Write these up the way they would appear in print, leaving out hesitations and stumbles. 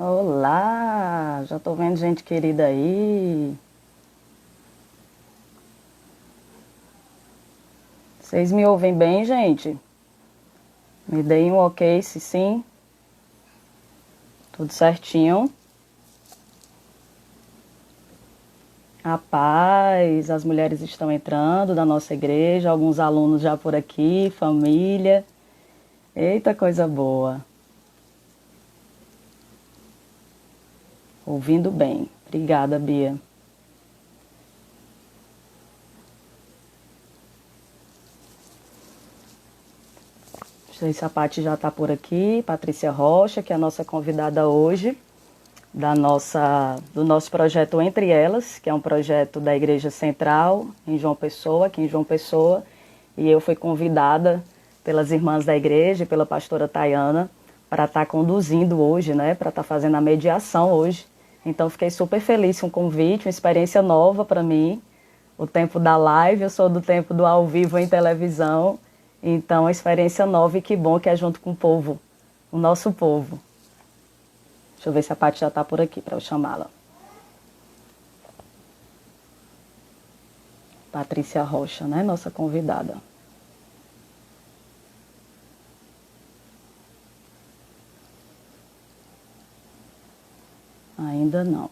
Olá, já tô vendo gente querida aí. Vocês me ouvem bem, gente? Me deem um ok, se sim, tudo certinho. A paz, as mulheres estão entrando da nossa igreja, alguns alunos já por aqui, família. Eita, coisa boa. Ouvindo bem. Obrigada, Bia. Não sei se a Paty já está por aqui. Patrícia Rocha, que é a nossa convidada hoje. Do nosso projeto Entre Elas, que é um projeto da Igreja Central em João Pessoa, aqui em João Pessoa, e eu fui convidada pelas irmãs da igreja e pela pastora Tayana para estar conduzindo hoje, né, para estar fazendo a mediação hoje. Então fiquei super feliz com o convite, uma experiência nova para mim, o tempo da live, eu sou do tempo do ao vivo em televisão, então uma experiência nova e que bom que é junto com o povo, o nosso povo. Deixa eu ver se a Paty já está por aqui para eu chamá-la. Patrícia Rocha, né? Nossa convidada. Ainda não.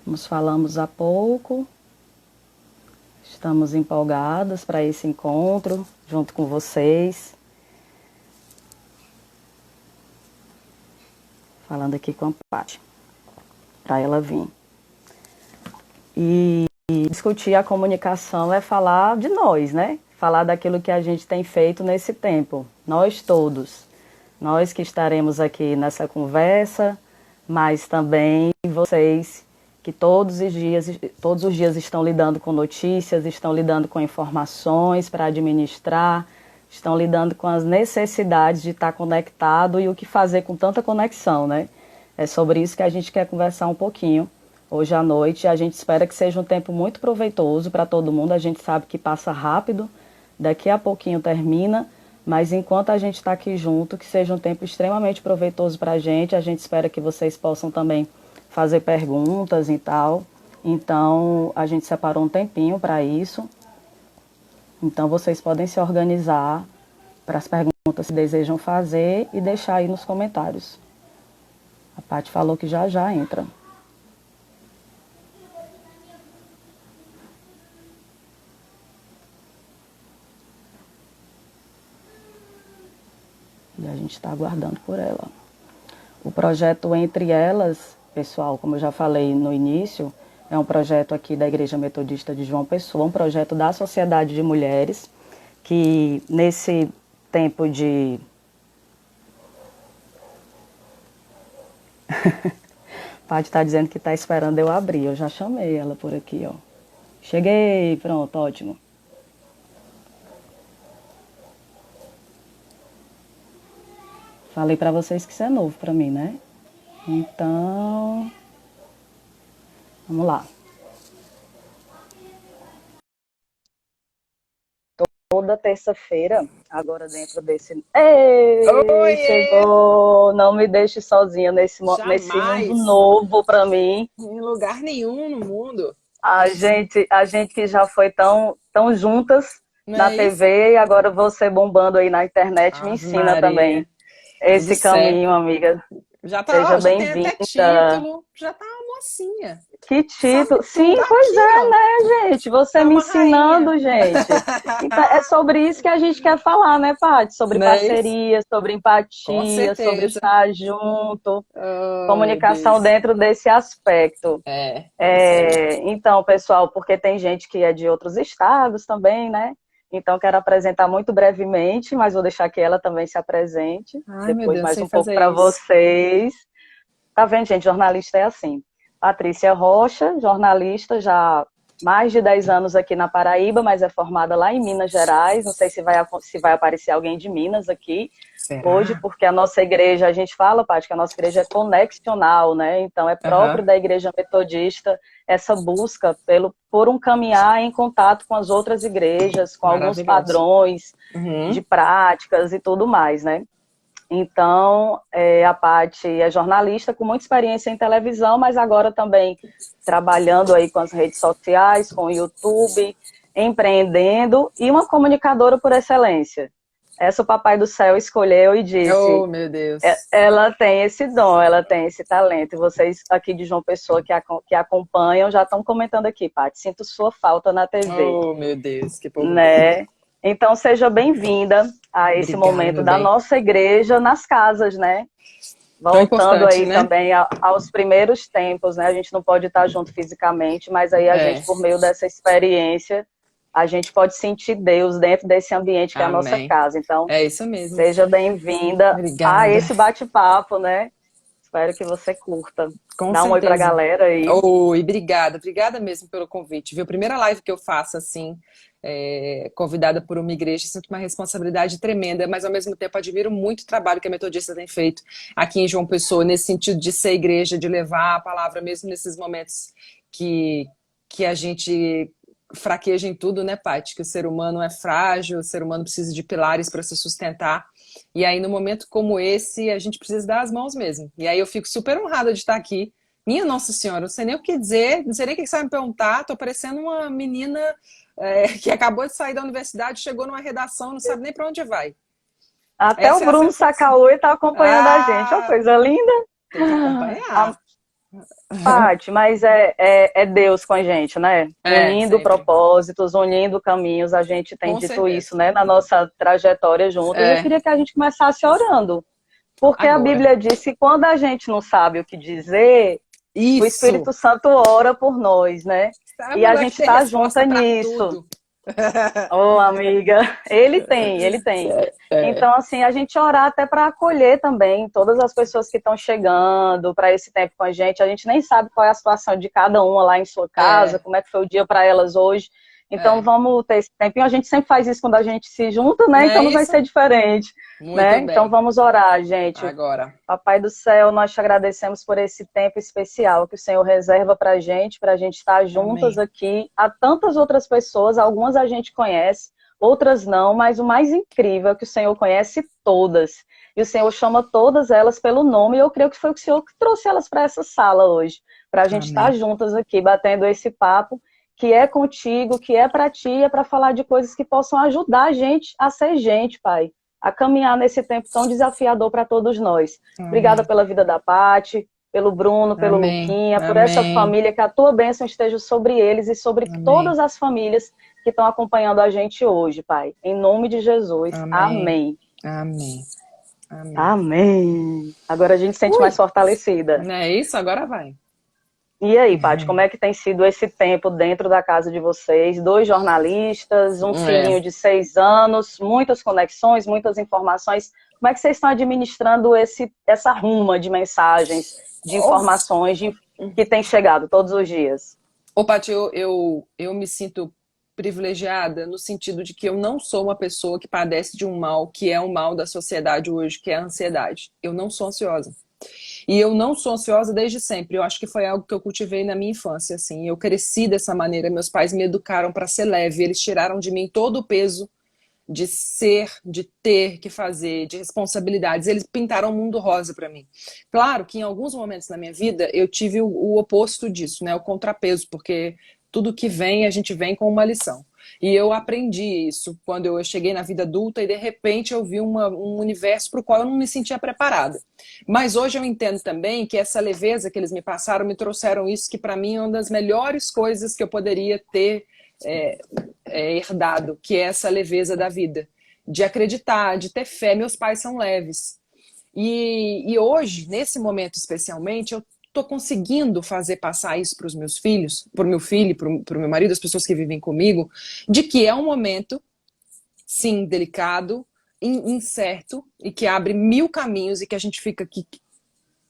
Nos falamos há pouco. Estamos empolgadas para esse encontro junto com vocês. Falando aqui com a Paty, para ela vir. E discutir a comunicação é falar de nós, né? Falar daquilo que a gente tem feito nesse tempo. Nós todos. Nós que estaremos aqui nessa conversa, mas também vocês que todos os dias estão lidando com notícias, estão lidando com informações para administrar, estão lidando com as necessidades de estar conectado e o que fazer com tanta conexão, né? É sobre isso que a gente quer conversar um pouquinho hoje à noite. A gente espera que seja um tempo muito proveitoso para todo mundo. A gente sabe que passa rápido, daqui a pouquinho termina, mas enquanto a gente está aqui junto, que seja um tempo extremamente proveitoso para a gente. A gente espera que vocês possam também fazer perguntas e tal. Então, a gente separou um tempinho para isso. Então, vocês podem se organizar para as perguntas que desejam fazer e deixar aí nos comentários. A Paty falou que já já entra. E a gente está aguardando por ela. O projeto Entre Elas, pessoal, como eu já falei no início, é um projeto aqui da Igreja Metodista de João Pessoa, um projeto da Sociedade de Mulheres, que nesse tempo de... Paty está dizendo que está esperando eu abrir, eu já chamei ela por aqui, ó. Cheguei, pronto, ótimo. Falei para vocês que isso é novo para mim, né? Então, vamos lá. Toda terça-feira, agora dentro desse... Ei, Oiê! chegou! Não me deixe sozinha nesse mundo Jamais! novo para mim. Em lugar nenhum no mundo. A gente que já foi tão juntas Não na é isso? TV e agora você bombando aí na internet me Ave ensina Maria. também Tudo esse caminho, certo. amiga. Já tá, Seja ó, já tem até bem-vinda. título. Já tá uma mocinha. Que Sabe título! Sim, tudo pois aqui, é, ó. né, gente? Você Tá me uma rainha. ensinando, gente. Então, é sobre isso que a gente quer falar, né, Paty? Sobre Não é isso? parceria, sobre Com empatia, sobre certeza. estar junto, Oh, meu comunicação Deus. dentro desse aspecto. É isso aí. Então, pessoal, porque tem gente que é de outros estados também, né? Então, quero apresentar muito brevemente, mas vou deixar que ela também se apresente, Ai, meu depois Deus, mais sei um pouco fazer para isso. vocês. Tá vendo, gente? Jornalista é assim. Patrícia Rocha, jornalista, já há mais de 10 anos aqui na Paraíba, mas é formada lá em Minas Gerais. Não sei se vai aparecer alguém de Minas aqui hoje, Será? porque a nossa igreja, a gente fala, Paty, que a nossa igreja é conexional, né? Então é próprio Aham. da igreja metodista essa busca por um caminhar em contato com as outras igrejas, com alguns Maravilhoso. padrões de Uhum. práticas e tudo mais, né? Então, a Paty é jornalista com muita experiência em televisão, mas agora também trabalhando aí com as redes sociais, com o YouTube, empreendendo e uma comunicadora por excelência. Essa o Papai do Céu escolheu e disse, Oh, meu Deus. ela tem esse dom, ela tem esse talento. E vocês aqui de João Pessoa que acompanham já estão comentando aqui, Paty, sinto sua falta na TV, Oh, meu Deus, que povo bom. né? Então, seja bem-vinda a esse Obrigada, momento meu da bem. nossa igreja nas casas, né? Tão Voltando importante, aí né? também aos primeiros tempos, né? A gente não pode estar junto fisicamente, mas aí a É. gente, por meio dessa experiência, a gente pode sentir Deus dentro desse ambiente que é a nossa Amém. casa. Então, É isso mesmo. seja bem-vinda a Obrigada. esse bate-papo, né? Espero que você curta. Com Dá um oi pra certeza. galera aí. Oi, obrigada. Obrigada mesmo pelo convite, viu? Primeira live que eu faço, assim, convidada por uma igreja, sinto uma responsabilidade tremenda, mas ao mesmo tempo admiro muito o trabalho que a Metodista tem feito aqui em João Pessoa, nesse sentido de ser igreja, de levar a palavra mesmo nesses momentos que a gente fraqueja em tudo, né, Paty? Que o ser humano é frágil, o ser humano precisa de pilares para se sustentar. E aí, no momento como esse, a gente precisa dar as mãos mesmo. E aí eu fico super honrada de estar aqui. Minha Nossa Senhora, não sei nem o que dizer, não sei nem o que você vai me perguntar. Tô parecendo uma menina que acabou de sair da universidade, chegou numa redação, não sabe nem para onde vai. Até o Essa é a Bruno sensação. Sacaúi está acompanhando a gente. Olha que Ah, coisa linda. tem que acompanhar. Paty, mas é Deus com a gente, né? É, Unindo sempre. propósitos, unindo caminhos, a gente tem Com dito certeza. isso, né, na nossa trajetória juntos. Eu É, queria que a gente começasse orando, porque a agora. Bíblia diz que quando a gente não sabe o que dizer, o Isso! Espírito Santo ora por nós, né? Sabe E um a negócio que gente tem está junta resposta para nisso. tudo. Ô, amiga, ele tem, ele tem. É, Então, assim, a gente orar até para acolher também todas as pessoas que estão chegando para esse tempo com a gente. A gente nem sabe qual é a situação de cada uma lá em sua casa, é, como é que foi o dia para elas hoje. Então, é. vamos ter esse tempinho. A gente sempre faz isso quando a gente se junta, Não né? é Então não vai isso? ser diferente, né? Muito Então bem. vamos orar, gente. Agora. Papai do céu, nós te agradecemos por esse tempo especial que o Senhor reserva para a gente estar juntas Amém. aqui. Há tantas outras pessoas, algumas a gente conhece, outras não, mas o mais incrível é que o Senhor conhece todas. E o Senhor chama todas elas pelo nome, e eu creio que foi o Senhor que trouxe elas para essa sala hoje, para a gente estar Amém. juntas aqui, batendo esse papo, que é contigo, que é para ti, é para falar de coisas que possam ajudar a gente a ser gente, Pai, a caminhar nesse tempo tão desafiador para todos nós. Obrigada Amém. pela vida da Paty, pelo Bruno, pelo Amém. Luquinha, por essa Amém. família, que a tua bênção esteja sobre eles e sobre Amém. todas as famílias que estão acompanhando a gente hoje, Pai. Em nome de Jesus. Amém. Amém. Amém. Amém. Amém. Agora a gente se sente mais Ui, fortalecida. não é isso? Agora vai. E aí, Paty, como é que tem sido esse tempo dentro da casa de vocês? 2 jornalistas, um É. filhinho de 6 anos, muitas conexões, muitas informações. Como é que vocês estão administrando essa ruma de mensagens, de Ô, informações que tem chegado todos os dias? Paty, eu me sinto privilegiada no sentido de que eu não sou uma pessoa que padece de um mal que é um mal da sociedade hoje, que é a ansiedade. Eu não sou ansiosa. E eu não sou ansiosa desde sempre. Eu acho que foi algo que eu cultivei na minha infância, assim. Eu cresci dessa maneira. Meus pais me educaram para ser leve. Eles tiraram de mim todo o peso de ser, de ter que fazer, de responsabilidades. Eles pintaram o mundo rosa para mim. Claro que em alguns momentos na minha vida eu tive o oposto disso, né? O contrapeso, porque tudo que vem, a gente vem com uma lição. E eu aprendi isso quando eu cheguei na vida adulta e de repente eu vi um universo para o qual eu não me sentia preparada. Mas hoje eu entendo também que essa leveza que eles me passaram, me trouxeram isso que para mim é uma das melhores coisas que eu poderia ter herdado, que é essa leveza da vida. De acreditar, de ter fé. Meus pais são leves. E hoje, nesse momento especialmente, eu estou conseguindo fazer passar isso para os meus filhos, para o meu filho, para o meu marido, as pessoas que vivem comigo, de que é um momento, sim, delicado, incerto, e que abre mil caminhos e que a gente fica aqui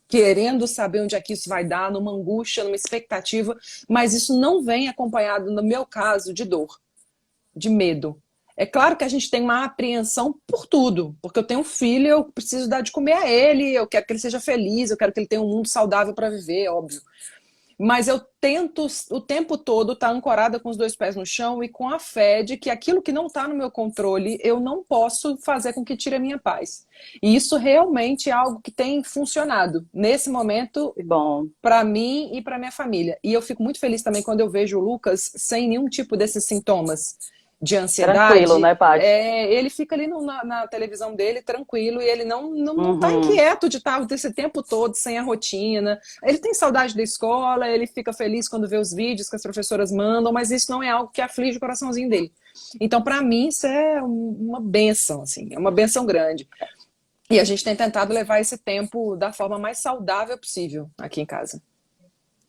querendo saber onde é que isso vai dar, numa angústia, numa expectativa, mas isso não vem acompanhado, no meu caso, de dor, de medo. É claro que a gente tem uma apreensão por tudo, porque eu tenho um filho, eu preciso dar de comer a ele, eu quero que ele seja feliz, eu quero que ele tenha um mundo saudável para viver, óbvio. Mas eu tento o tempo todo estar ancorada com os dois pés no chão e com a fé de que aquilo que não está no meu controle, eu não posso fazer com que tire a minha paz. E isso realmente é algo que tem funcionado nesse momento Que bom. para mim e para minha família. E eu fico muito feliz também quando eu vejo o Lucas sem nenhum tipo desses sintomas de Tranquilo, ansiedade. né, Paty? Ele fica ali na televisão dele tranquilo e ele não tá Uhum. inquieto de estar esse tempo todo sem a rotina. Ele tem saudade da escola, ele fica feliz quando vê os vídeos que as professoras mandam, mas isso não é algo que aflige o coraçãozinho dele. Então, para mim, isso é uma benção, assim, é uma benção grande. E a gente tem tentado levar esse tempo da forma mais saudável possível aqui em casa.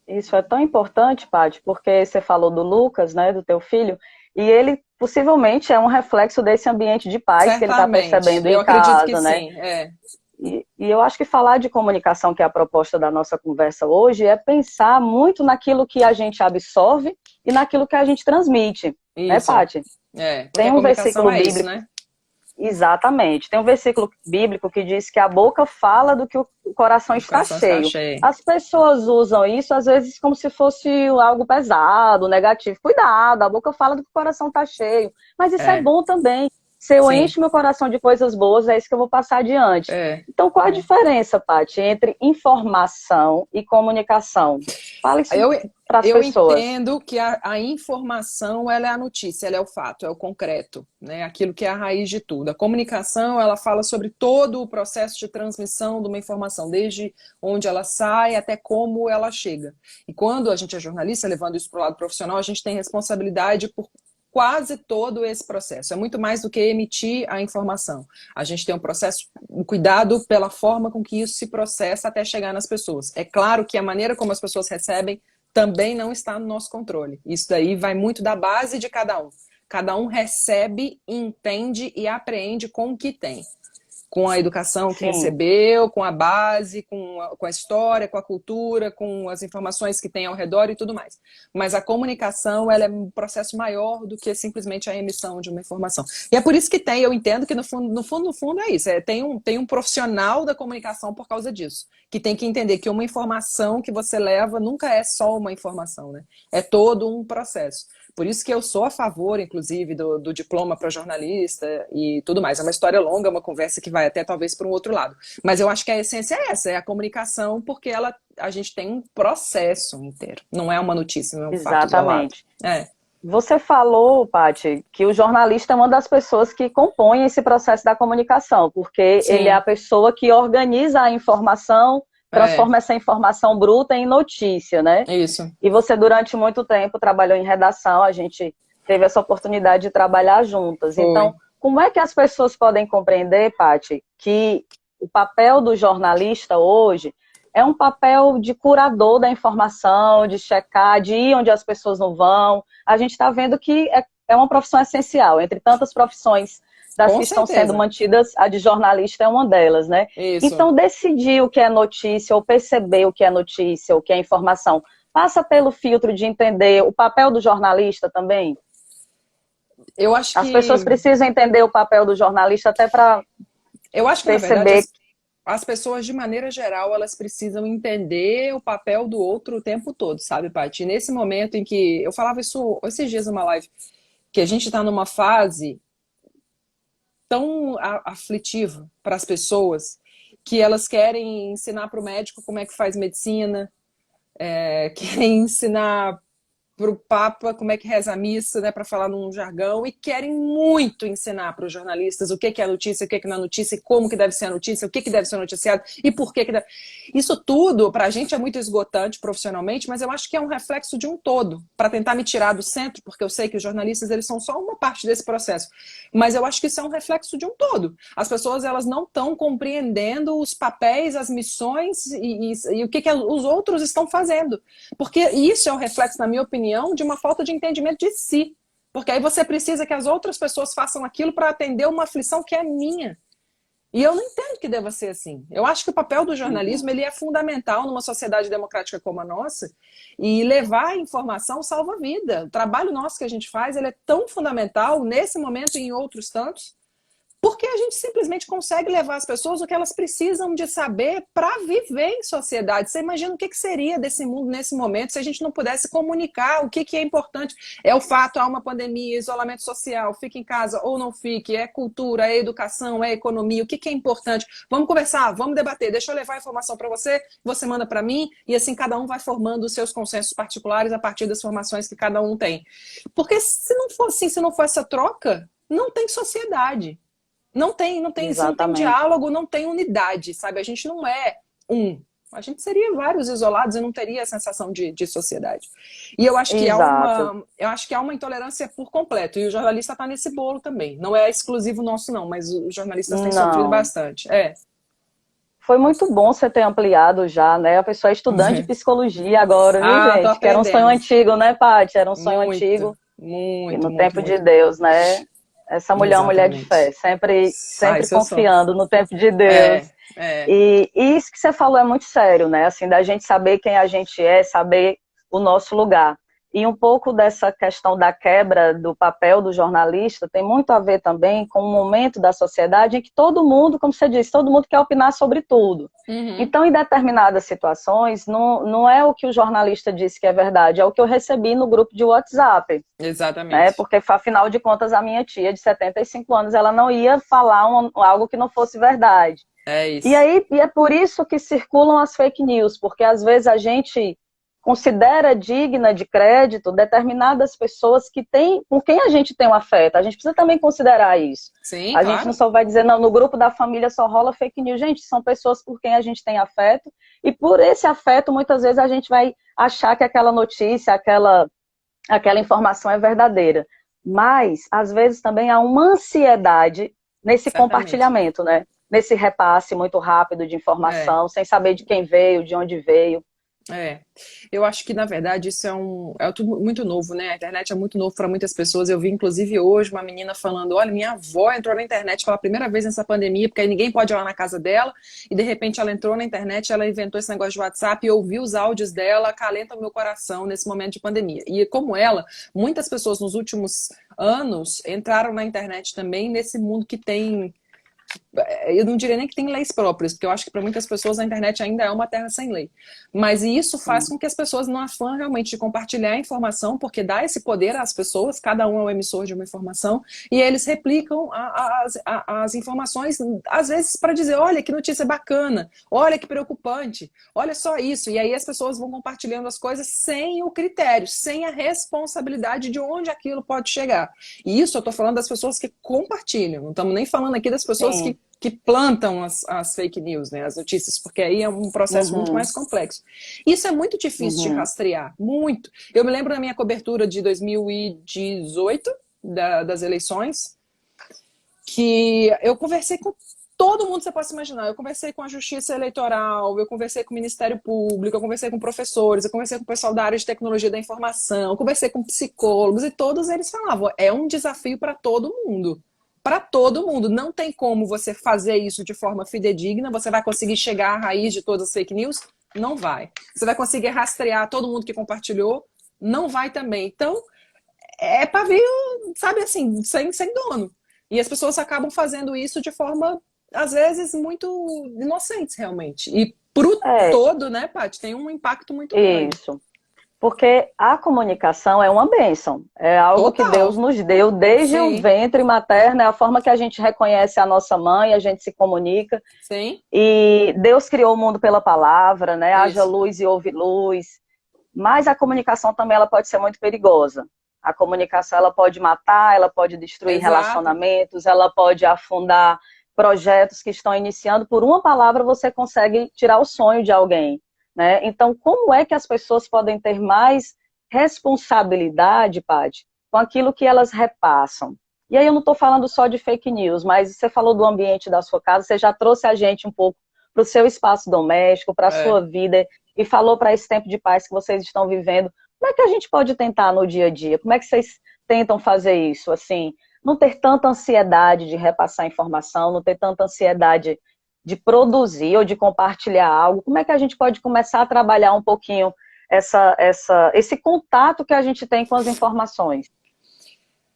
Isso é tão importante, Paty, porque você falou do Lucas, né, do teu filho, e ele possivelmente é um reflexo desse ambiente de paz que ele está Certamente. percebendo Eu em acredito que casa, né? sim. É. E eu acho que falar de comunicação, que é a proposta da nossa conversa hoje, é pensar muito naquilo que a gente absorve e naquilo que a gente transmite, né, Isso. Paty? É. Porque Tem a um comunicação versículo é isso, bíblico. né? Exatamente. Tem um versículo bíblico que diz que a boca fala do que o coração O está coração está cheio. cheio. As pessoas usam isso, às vezes, como se fosse algo pesado, negativo. Cuidado, a boca fala do que o coração está cheio. Mas isso é É. bom também. Se eu Sim. encho meu coração de coisas boas, é isso que eu vou passar adiante. É. Então, qual a É. diferença, Paty, entre informação e comunicação? Fala isso Eu, para as eu pessoas. entendo que a informação ela é a notícia, ela é o fato, é o concreto, né? Aquilo que é a raiz de tudo. A comunicação ela fala sobre todo o processo de transmissão de uma informação, desde onde ela sai até como ela chega. E quando a gente é jornalista, levando isso para o lado profissional, a gente tem responsabilidade por quase todo esse processo. É muito mais do que emitir a informação. A gente tem um processo, um cuidado pela forma com que isso se processa até chegar nas pessoas. É claro que a maneira como as pessoas recebem também não está no nosso controle. Isso daí vai muito da base de cada um. Cada um recebe, entende e apreende com o que tem. Com a educação que Sim, recebeu, com a base, com a história, com a cultura, com as informações que tem ao redor e tudo mais. Mas a comunicação ela é um processo maior do que simplesmente a emissão de uma informação. E é por isso que tem, eu entendo que no fundo é isso. Tem um profissional da comunicação por causa disso, que tem que entender que uma informação que você leva nunca é só uma informação, né? É todo um processo. Por isso que eu sou a favor, inclusive, do diploma para jornalista e tudo mais. É uma história longa, uma conversa que vai até talvez para um outro lado. Mas eu acho que a essência é essa, é a comunicação, porque a gente tem um processo inteiro. Não é uma notícia, não é um fato isolado. exatamente. É, Você falou, Paty, que o jornalista é uma das pessoas que compõem esse processo da comunicação, porque ele é a sim, pessoa que organiza a informação, é, transforma essa informação bruta em notícia, né? isso. E você, durante muito tempo, trabalhou em redação, a gente teve essa oportunidade de trabalhar juntas. Então, Foi. como é que as pessoas podem compreender, Paty, que o papel do jornalista hoje é um papel de curador da informação, de checar, de ir onde as pessoas não vão? A gente está vendo que é uma profissão essencial. Entre tantas profissões das Com que estão sendo certeza. mantidas, a de jornalista é uma delas, né? Isso. Então, decidir o que é notícia, ou perceber o que é notícia, o que é informação, passa pelo filtro de entender o papel do jornalista também? Eu acho As pessoas que, precisam entender o papel do jornalista até para na verdade, perceber. as pessoas, de maneira geral, elas precisam entender o papel do outro o tempo todo, sabe, Paty? Nesse momento em que eu falava isso esses dias numa live, que a gente está numa fase tão aflitiva para as pessoas que elas querem ensinar para o médico como é que faz medicina, querem ensinar para o Papa como é que reza a missa, né, para falar num jargão, e querem muito ensinar para os jornalistas o que é notícia, o que não é notícia, como que deve ser a notícia, o que deve ser noticiado e por que deve... Isso tudo, para a gente, é muito esgotante profissionalmente, mas eu acho que é um reflexo de um todo, para tentar me tirar do centro, porque eu sei que os jornalistas eles são só uma parte desse processo, mas eu acho que isso é um reflexo de um todo. As pessoas elas não estão compreendendo os papéis, as missões e o que os outros estão fazendo. Porque isso é um reflexo, na minha opinião, de uma falta de entendimento de si. Porque aí você precisa que as outras pessoas façam aquilo para atender uma aflição que é minha. E eu não entendo que deva ser assim. Eu acho que o papel do jornalismo Uhum. ele é fundamental numa sociedade democrática como a nossa, e levar a informação salva a vida. O trabalho nosso que a gente faz ele é tão fundamental nesse momento e em outros tantos, Porque a gente simplesmente consegue levar as pessoas o que elas precisam de saber para viver em sociedade. Você imagina o que seria desse mundo nesse momento se a gente não pudesse comunicar o que é importante. É o fato, há uma pandemia, isolamento social, fique em casa ou não fique, é cultura, é educação, é economia, o que é importante. Vamos conversar, vamos debater, deixa eu levar a informação para você, você manda para mim, e assim cada um vai formando os seus consensos particulares a partir das formações que cada um tem. Porque se não for assim, se não for essa troca, não tem sociedade. Se não tem Exatamente. diálogo, não tem unidade, sabe? A gente não é um. A gente seria vários isolados e não teria a sensação de sociedade. E Exato. eu acho que há uma intolerância por completo. E o jornalista está nesse bolo também. Não é exclusivo nosso, não, mas os jornalistas têm sofrido Não. bastante. É. Foi muito bom você ter ampliado já, né? A pessoa é estudante de psicologia agora, viu, Ah, tô gente? Que era um sonho aprendendo. antigo, né, Paty? Era um sonho Muito, antigo. E muito, no muito, tempo de muito. Deus, né? Essa mulher é uma mulher de fé, Exatamente. sempre, Ai, sempre seu som. confiando no tempo de Deus. É, é. E isso que você falou é muito sério, né? Assim, da gente saber quem a gente é, saber o nosso lugar. E um pouco dessa questão da quebra do papel do jornalista tem muito a ver também com um momento da sociedade em que todo mundo, como você disse, todo mundo quer opinar sobre tudo. Uhum. Então, em determinadas situações, não é o que o jornalista disse que é verdade, é o que eu recebi no grupo de WhatsApp, né? Exatamente. Porque, afinal de contas, a minha tia de 75 anos, ela não ia falar algo que não fosse verdade. É E isso. aí, é por isso que circulam as fake news, porque às vezes a gente considera digna de crédito determinadas pessoas que têm, com quem a gente tem um afeto. A gente precisa também considerar isso. Sim, A gente não claro. só vai dizer, não, no grupo da família só rola fake news. Gente, são pessoas por quem a gente tem afeto, e por esse afeto, muitas vezes, a gente vai achar que aquela notícia, aquela informação é verdadeira. Mas, às vezes, também há uma ansiedade nesse Certamente. compartilhamento, né? Nesse repasse muito rápido de É. informação, sem saber de quem veio, de onde veio. É, eu acho que na verdade isso é tudo muito novo, né? A internet é muito novo para muitas pessoas. Eu vi inclusive hoje uma menina falando: olha, minha avó entrou na internet pela primeira vez nessa pandemia, porque aí ninguém pode ir lá na casa dela, e de repente ela entrou na internet, ela inventou esse negócio de WhatsApp e ouviu os áudios dela, acalenta o meu coração nesse momento de pandemia. E como ela, muitas pessoas nos últimos anos entraram na internet também nesse mundo que tem, eu não diria nem que tem leis próprias, porque eu acho que para muitas pessoas a internet ainda é uma terra sem lei. Mas isso faz Sim. com que as pessoas não afã realmente de compartilhar a informação, porque dá esse poder às pessoas, cada um é o emissor de uma informação, e eles replicam as informações, às vezes para dizer, olha que notícia bacana, olha que preocupante, olha só isso. E aí as pessoas vão compartilhando as coisas sem o critério, sem a responsabilidade de onde aquilo pode chegar. E isso eu estou falando das pessoas que compartilham, não estamos nem falando aqui das pessoas Sim. que plantam as fake news, né, as notícias, porque aí é um processo muito Uhum. mais complexo. Isso é muito difícil de Uhum. rastrear, muito. Eu me lembro da minha cobertura de 2018, das eleições, que eu conversei com todo mundo que você possa imaginar. Eu conversei com a Justiça Eleitoral, eu conversei com o Ministério Público, eu conversei com professores, eu conversei com o pessoal da área de tecnologia da informação, eu conversei com psicólogos, e todos eles falavam, é um desafio para todo mundo. Para todo mundo. Não tem como você fazer isso de forma fidedigna, você vai conseguir chegar à raiz de todas as fake news? Não vai. Você vai conseguir rastrear todo mundo que compartilhou? Não vai também. Então, é pavio, sabe assim, sem dono. E as pessoas acabam fazendo isso de forma, às vezes, muito inocentes, realmente. E pro É, todo, né, Paty, tem um impacto muito grande. isso. Porque a comunicação é uma bênção, é algo que Deus Total. nos deu desde o Sim, ventre materno, é a forma que a gente reconhece a nossa mãe, a gente se comunica. sim, E Deus criou o mundo pela palavra, né? Haja isso. luz e houve luz. Mas a comunicação também ela pode ser muito perigosa. A comunicação ela pode matar, ela pode destruir Exato. relacionamentos, ela pode afundar projetos que estão iniciando. Por uma palavra você consegue tirar o sonho de alguém, né? Então, como é que as pessoas podem ter mais responsabilidade, Paty, com aquilo que elas repassam? E aí eu não estou falando só de fake news, mas você falou do ambiente da sua casa, você já trouxe a gente um pouco para o seu espaço doméstico, para a sua É. vida, e falou para esse tempo de paz que vocês estão vivendo. Como é que a gente pode tentar no dia a dia? Como é que vocês tentam fazer isso? Assim, não ter tanta ansiedade de repassar informação, não ter tanta ansiedade de produzir ou de compartilhar algo. Como é que a gente pode começar a trabalhar um pouquinho esse contato que a gente tem com as informações?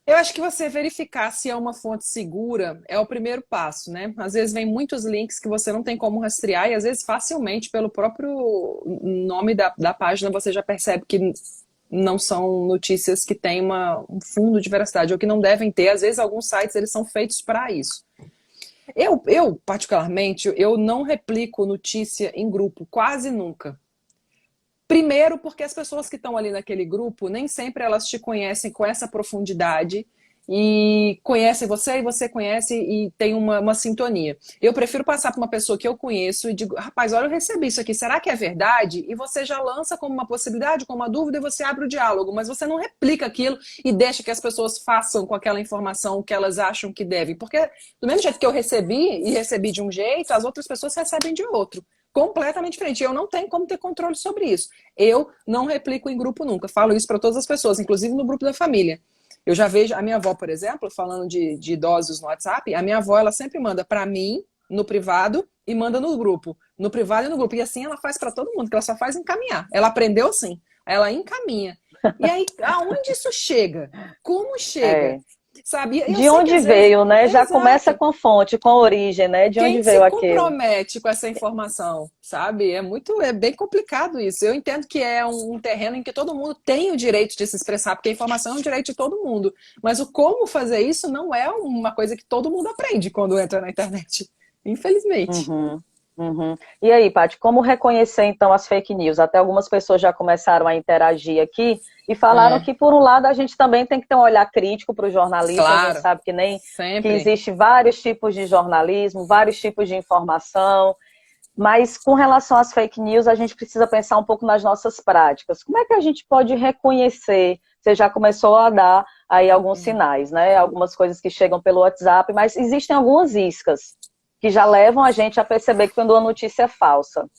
Eu acho que você verificar se é uma fonte segura é o primeiro passo, né? Às vezes vem muitos links que você não tem como rastrear e às vezes facilmente pelo próprio nome da página você já percebe que não são notícias que têm um fundo de veracidade ou que não devem ter. Às vezes alguns sites eles são feitos para isso. Particularmente, eu não replico notícia em grupo, quase nunca. Primeiro, porque as pessoas que estão ali naquele grupo, nem sempre elas te conhecem com essa profundidade e conhecem você e você conhece e tem uma sintonia. Eu prefiro passar para uma pessoa que eu conheço e digo, rapaz, olha, eu recebi isso aqui, será que é verdade? E você já lança como uma possibilidade, como uma dúvida e você abre o diálogo, mas você não replica aquilo e deixa que as pessoas façam com aquela informação o que elas acham que devem. Porque do mesmo jeito que eu recebi e recebi de um jeito, as outras pessoas recebem de outro. Completamente diferente. Eu não tenho como ter controle sobre isso. Eu não replico em grupo nunca. Falo isso para todas as pessoas, inclusive no grupo da família. Eu já vejo a minha avó, por exemplo, falando de idosos no WhatsApp, a minha avó ela sempre manda para mim no privado e manda no grupo. No privado e no grupo. E assim ela faz para todo mundo, que ela só faz encaminhar. Ela aprendeu assim. Ela encaminha. E aí, aonde isso chega? Como chega? É. Sabe? Eu De sei que onde às vezes. veio, né? Já começa Exato. com a fonte, com a origem, né? De onde Quem se veio aquilo. compromete com essa informação, sabe? É bem complicado isso. Eu entendo que é um terreno em que todo mundo tem o direito de se expressar, porque a informação é um direito de todo mundo. Mas o como fazer isso não é uma coisa que todo mundo aprende quando entra na internet. Infelizmente. Uhum, uhum. E aí, Paty, como reconhecer então as fake news? Até algumas pessoas já começaram a interagir aqui e falaram É, que, por um lado, a gente também tem que ter um olhar crítico para o jornalista. A gente claro, sabe que nem que sempre. existe vários tipos de jornalismo, vários tipos de informação, mas com relação às fake news, a gente precisa pensar um pouco nas nossas práticas. Como é que a gente pode reconhecer? Você já começou a dar aí alguns sinais, né? Algumas coisas que chegam pelo WhatsApp, mas existem algumas iscas que já levam a gente a perceber que quando uma notícia é falsa.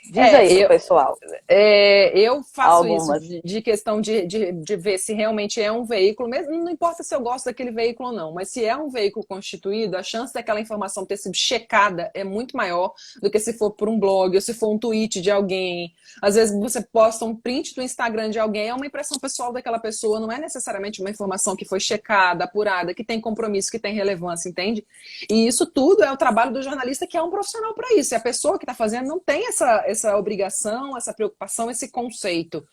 Diz É, aí pro eu, pessoal eu faço isso algumas. de questão de ver se realmente é um veículo, mesmo não importa se eu gosto daquele veículo ou não, mas se é um veículo constituído, a chance daquela informação ter sido checada é muito maior do que se for por um blog ou se for um tweet de alguém. Às vezes você posta um print do Instagram de alguém, é uma impressão pessoal daquela pessoa, não é necessariamente uma informação que foi checada, apurada, que tem compromisso, que tem relevância, entende? E isso tudo é o trabalho do jornalista, que é um profissional para isso. E a pessoa que está fazendo não tem essa obrigação, essa preocupação, esse conceito.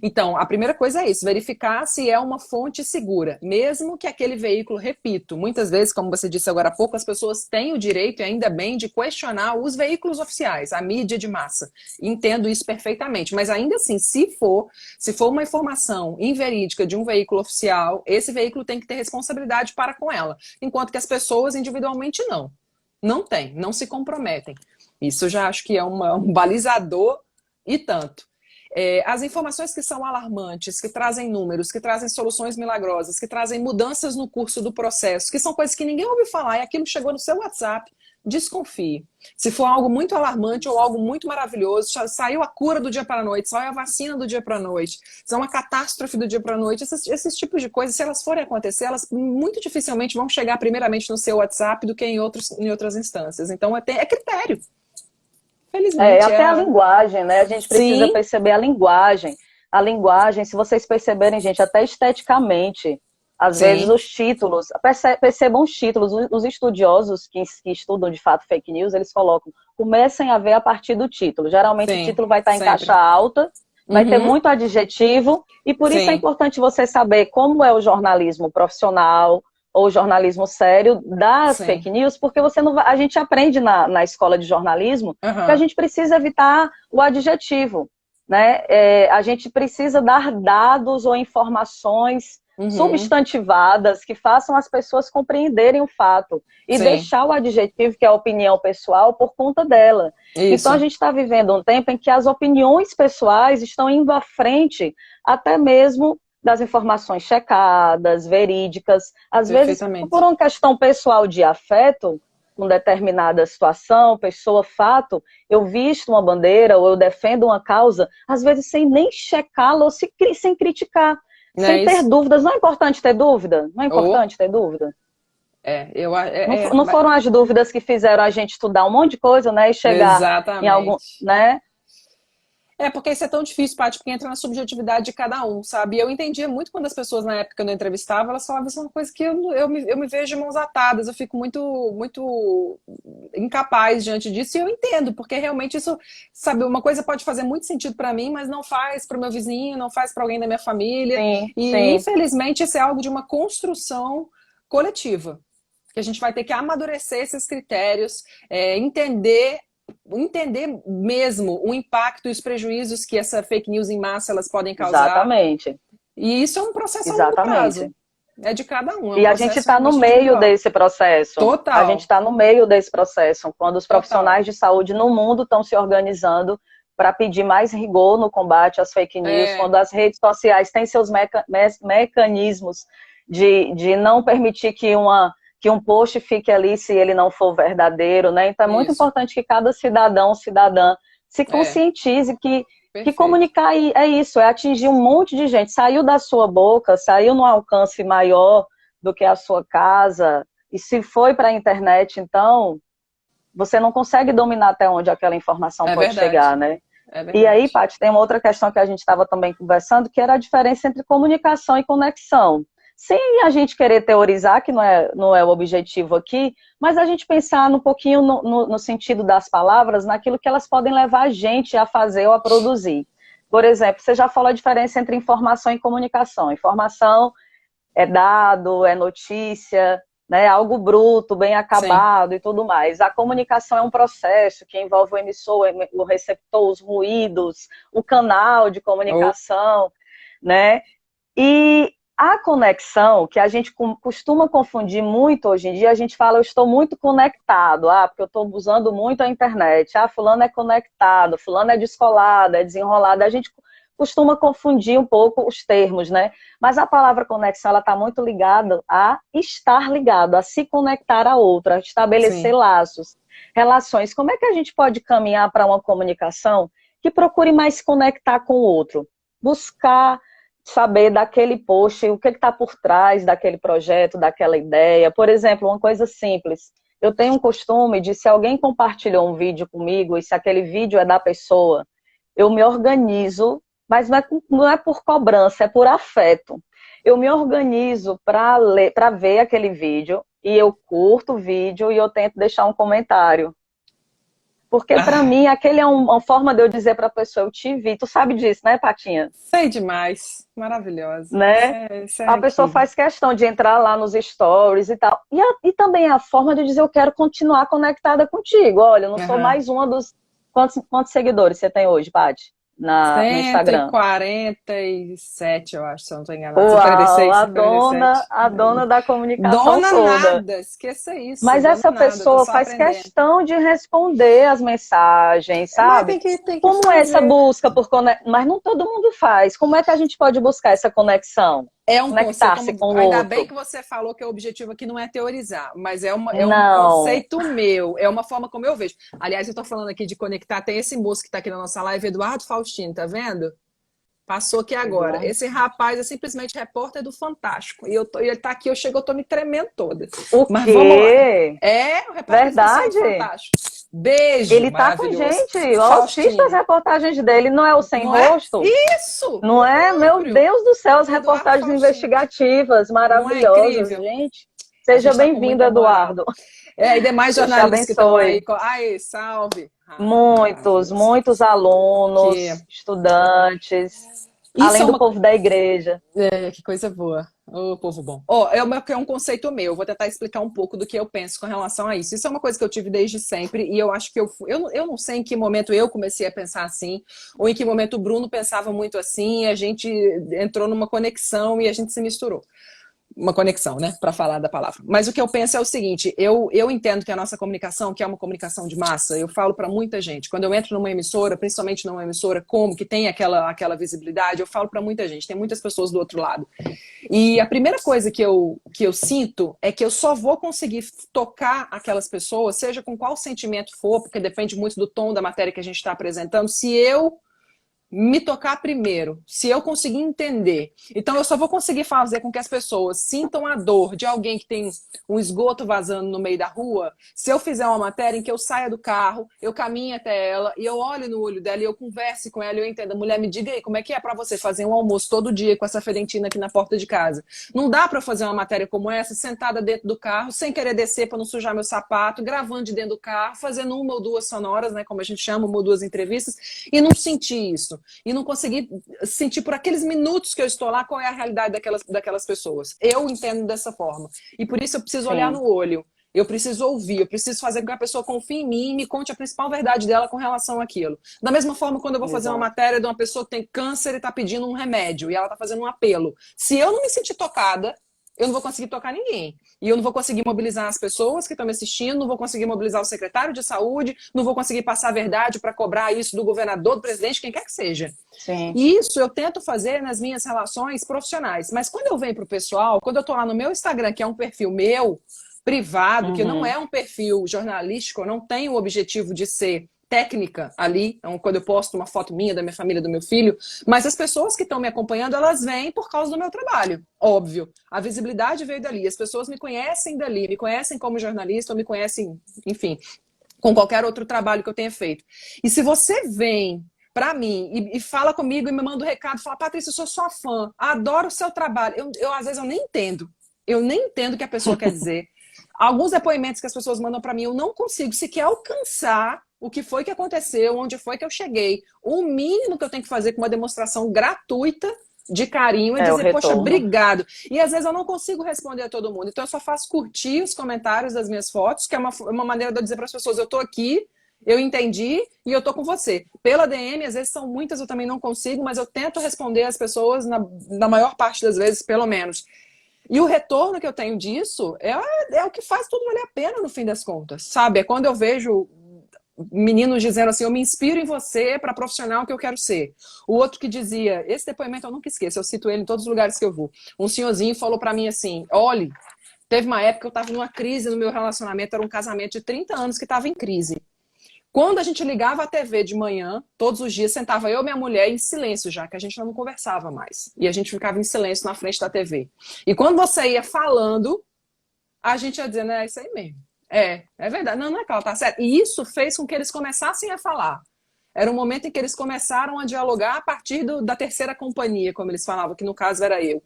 Então, a primeira coisa é isso, verificar se é uma fonte segura, mesmo que aquele veículo, repito, muitas vezes, como você disse agora há pouco, as pessoas têm o direito, e ainda bem, de questionar os veículos oficiais, a mídia de massa. Entendo isso perfeitamente, mas ainda assim, se for uma informação inverídica de um veículo oficial, esse veículo tem que ter responsabilidade para com ela, enquanto que as pessoas individualmente não. Não tem, não se comprometem. Isso eu já acho que é um balizador e tanto. As informações que são alarmantes, que trazem números, que trazem soluções milagrosas, que trazem mudanças no curso do processo, que são coisas que ninguém ouviu falar e aquilo chegou no seu WhatsApp, desconfie. Se for algo muito alarmante ou algo muito maravilhoso, saiu a cura do dia para a noite, saiu a vacina do dia para a noite, se é uma catástrofe do dia para a noite, esses tipos de coisas, se elas forem acontecer, elas muito dificilmente vão chegar primeiramente no seu WhatsApp do que em outras instâncias. Então é critério. Felizmente Até a linguagem, né? A gente precisa Sim, perceber a linguagem. A linguagem, se vocês perceberem, gente, até esteticamente, às vezes sim, os títulos, percebam os títulos, os estudiosos que estudam de fato fake news, eles colocam, comecem a ver a partir do título. Geralmente o sim, título vai estar em caixa sempre. alta, vai ter Uhum, muito adjetivo, e por isso é sim, importante você saber como é o jornalismo profissional, ou jornalismo sério das sim. fake news, porque você não vai, a gente aprende na escola de jornalismo que a Uhum, gente precisa evitar o adjetivo, né? A gente precisa dar dados ou informações uhum, substantivadas que façam as pessoas compreenderem o fato e sim, deixar o adjetivo, que é a opinião pessoal, por conta dela. Então a isso. gente está vivendo um tempo em que as opiniões pessoais estão indo à frente até mesmo das informações checadas, verídicas, às vezes por Perfeitamente. uma questão pessoal de afeto, com determinada situação, pessoa, fato, eu visto uma bandeira ou eu defendo uma causa, às vezes sem nem checá-la ou sem criticar, Não sem é ter isso? dúvidas. Não é importante ter dúvida? Não é Ou, importante ter dúvida? Não, não mas foram as dúvidas que fizeram a gente estudar um monte de coisa, né, e chegar em algum, exatamente. né? É, porque isso é tão difícil, Paty, porque entra na subjetividade de cada um, sabe? E eu entendia muito quando as pessoas, na época que eu entrevistava, elas falavam isso é uma coisa que eu me vejo de mãos atadas, eu fico muito incapaz diante disso, e eu entendo, porque realmente isso, sabe, uma coisa pode fazer muito sentido para mim, mas não faz para o meu vizinho, não faz para alguém da minha família, Sim, e sim, infelizmente isso é algo de uma construção coletiva, que a gente vai ter que amadurecer esses critérios, entender mesmo o impacto e os prejuízos que essa fake news em massa elas podem causar. exatamente, E isso é um processo a longo prazo. exatamente. É de cada um, é um E a gente processo está no realmente meio individual. desse processo. A gente Total, está no meio desse processo, quando os total. profissionais de saúde no mundo estão se organizando para pedir mais rigor no combate às fake news, É, quando as redes sociais têm seus mecanismos de não permitir que um post fique ali se ele não for verdadeiro, né? Então é muito isso. importante que cada cidadão, cidadã, se É, conscientize que perfeito. comunicar é isso, é atingir um monte de gente. Saiu da sua boca, saiu num alcance maior do que a sua casa, e se foi para a internet, então, você não consegue dominar até onde aquela informação É pode verdade. chegar, né? É E aí, verdade. Paty, tem uma outra questão que a gente estava também conversando, que era a diferença entre comunicação e conexão. Sem a gente querer teorizar, que não é o objetivo aqui, mas a gente pensar um pouquinho no sentido das palavras, naquilo que elas podem levar a gente a fazer ou a produzir. Por exemplo, você já falou a diferença entre informação e comunicação. Informação é dado, é notícia, né, algo bruto, bem Sim. acabado e tudo mais. A comunicação é um processo que envolve o emissor, o receptor, os ruídos, o canal de Oh, comunicação, né? E a conexão, que a gente costuma confundir muito hoje em dia, a gente fala, eu estou muito conectado, porque eu estou usando muito a internet, fulano é conectado, fulano é descolado, é desenrolado, a gente costuma confundir um pouco os termos, né? Mas a palavra conexão, ela está muito ligada a estar ligado, a se conectar a outra, a estabelecer sim. laços, relações. Como é que a gente pode caminhar para uma comunicação que procure mais se conectar com o outro? Buscar saber daquele post, o que está por trás daquele projeto, daquela ideia. Por exemplo, uma coisa simples. Eu tenho um costume de, se alguém compartilhou um vídeo comigo, e se aquele vídeo é da pessoa, eu me organizo, mas não é por cobrança, é por afeto. Eu me organizo para ver aquele vídeo, e eu curto o vídeo e eu tento deixar um comentário. Porque, para Ah, mim, aquele é uma forma de eu dizer para a pessoa, eu te vi. Tu sabe disso, né, Patinha? sei demais. Maravilhosa. Né? Isso A é pessoa incrível. faz questão de entrar lá nos stories e tal. E também a forma de dizer, eu quero continuar conectada contigo. Olha, eu não sou Aham. mais uma dos... Quantos seguidores você tem hoje, Paty? No Cento e Instagram? quarenta e sete, eu acho, se eu não estou enganado. Uau, 146, a 147. dona, a dona da comunicação Dona toda. nada, esqueça isso, Mas dona essa nada, eu tô pessoa só faz aprendendo. questão de responder as mensagens, Mas sabe? tem que Como é essa fazer. busca por conexão? Mas não todo mundo faz. Como é que a gente pode buscar essa conexão? É um conceito, Conectar-se como, com o ainda bem outro? que você falou que o objetivo aqui não é teorizar, mas é um Não. conceito meu, é uma forma como eu vejo. Aliás, eu tô falando aqui de conectar, tem esse moço que tá aqui na nossa live, Eduardo Faustino, tá vendo? Passou aqui agora. Eduardo. Esse rapaz é simplesmente repórter do Fantástico. E ele tá aqui, eu chego, eu tô me tremendo toda. O Mas vamos lá. quê? É o repórter especial do Verdade? Fantástico. Beijo, Ele tá com maravilhoso. gente. Eu assisto as Faustino. reportagens dele. Não é o Sem Não é? Rosto? Isso! Não O é? Meu próprio. Deus do céu, as Eduardo reportagens Faustino. investigativas Não é maravilhosas, incrível? gente. A Seja gente tá com bem-vindo, muita moral. Eduardo. É, e demais Deus te jornalistas que estão aí. abençoe. Ai, salve. Muitos, Rapaz. muitos Que, alunos, estudantes, isso além é do uma. povo da igreja. Que coisa boa. Ô, povo bom. É um conceito meu. Eu vou tentar explicar um pouco do que eu penso com relação a isso. Isso é uma coisa que eu tive desde sempre e eu acho que eu não sei em que momento eu comecei a pensar assim, ou em que momento o Bruno pensava muito assim, e a gente entrou numa conexão e a gente se misturou. Uma conexão, né, para falar da palavra. Mas o que eu penso é o seguinte, eu entendo que a nossa comunicação, que é uma comunicação de massa, eu falo para muita gente, quando eu entro numa emissora, principalmente numa emissora como que tem aquela visibilidade, eu falo para muita gente, tem muitas pessoas do outro lado. E a primeira coisa que eu sinto é que eu só vou conseguir tocar aquelas pessoas, seja com qual sentimento for, porque depende muito do tom da matéria que a gente está apresentando, se eu me tocar primeiro, se eu conseguir entender. Então eu só vou conseguir fazer com que as pessoas sintam a dor de alguém que tem um esgoto vazando no meio da rua, se eu fizer uma matéria em que eu saia do carro, eu caminhe até ela e eu olho no olho dela e eu converse com ela e eu entenda, mulher, me diga aí, como é que é pra você fazer um almoço todo dia com essa ferentina aqui na porta de casa? Não dá pra fazer uma matéria como essa, sentada dentro do carro, sem querer descer pra não sujar meu sapato, gravando de dentro do carro, fazendo uma ou duas sonoras, né, como a gente chama, uma ou duas entrevistas, e não sentir isso. E não conseguir sentir por aqueles minutos que eu estou lá qual é a realidade daquelas pessoas. Eu entendo dessa forma. E por isso eu preciso olhar Sim, no olho. Eu preciso ouvir, eu preciso fazer com que a pessoa confie em mim e me conte a principal verdade dela com relação àquilo. Da mesma forma, quando eu vou fazer uma exato. matéria de uma pessoa que tem câncer e está pedindo um remédio e ela está fazendo um apelo. Se eu não me sentir tocada, eu não vou conseguir tocar ninguém. E eu não vou conseguir mobilizar as pessoas que estão me assistindo, não vou conseguir mobilizar o secretário de saúde, não vou conseguir passar a verdade para cobrar isso do governador, do presidente, quem quer que seja. Sim. E isso eu tento fazer nas minhas relações profissionais. Mas quando eu venho para o pessoal, quando eu estou lá no meu Instagram, que é um perfil meu, privado, que não Uhum. é um perfil jornalístico, eu não tenho o objetivo de ser técnica ali, então, quando eu posto uma foto minha, da minha família, do meu filho, mas as pessoas que estão me acompanhando, elas vêm por causa do meu trabalho, óbvio. A visibilidade veio dali, as pessoas me conhecem dali, me conhecem como jornalista, ou me conhecem, enfim, com qualquer outro trabalho que eu tenha feito. E se você vem para mim e fala comigo e me manda um recado, fala, Patrícia, eu sou sua fã, adoro o seu trabalho, às vezes eu nem entendo. Eu nem entendo o que a pessoa quer dizer. Alguns depoimentos que as pessoas mandam para mim, eu não consigo sequer alcançar o que foi que aconteceu, onde foi que eu cheguei. O mínimo que eu tenho que fazer com uma demonstração gratuita de carinho é É o dizer, poxa, retorno. obrigado. E às vezes eu não consigo responder a todo mundo. Então eu só faço curtir os comentários das minhas fotos, que é uma maneira de eu dizer para as pessoas, eu tô aqui, eu entendi e eu tô com você. Pela DM, às vezes são muitas, eu também não consigo, mas eu tento responder as pessoas na maior parte das vezes, pelo menos. E o retorno que eu tenho disso é o que faz tudo valer a pena no fim das contas, sabe? É quando eu vejo meninos dizendo assim, eu me inspiro em você para profissional que eu quero ser. O outro que dizia, esse depoimento eu nunca esqueço, eu cito ele em todos os lugares que eu vou. Um senhorzinho falou para mim assim, olhe, teve uma época que eu estava numa crise no meu relacionamento, era um casamento de 30 anos que estava em crise. Quando a gente ligava a TV de manhã, todos os dias, sentava eu e minha mulher em silêncio já, que a gente não conversava mais. E a gente ficava em silêncio na frente da TV. E quando você ia falando, a gente ia dizendo, é isso aí mesmo. É verdade. Não é que ela tá certa. E isso fez com que eles começassem a falar. Era um momento em que eles começaram a dialogar a partir da terceira companhia, como eles falavam, que no caso era eu.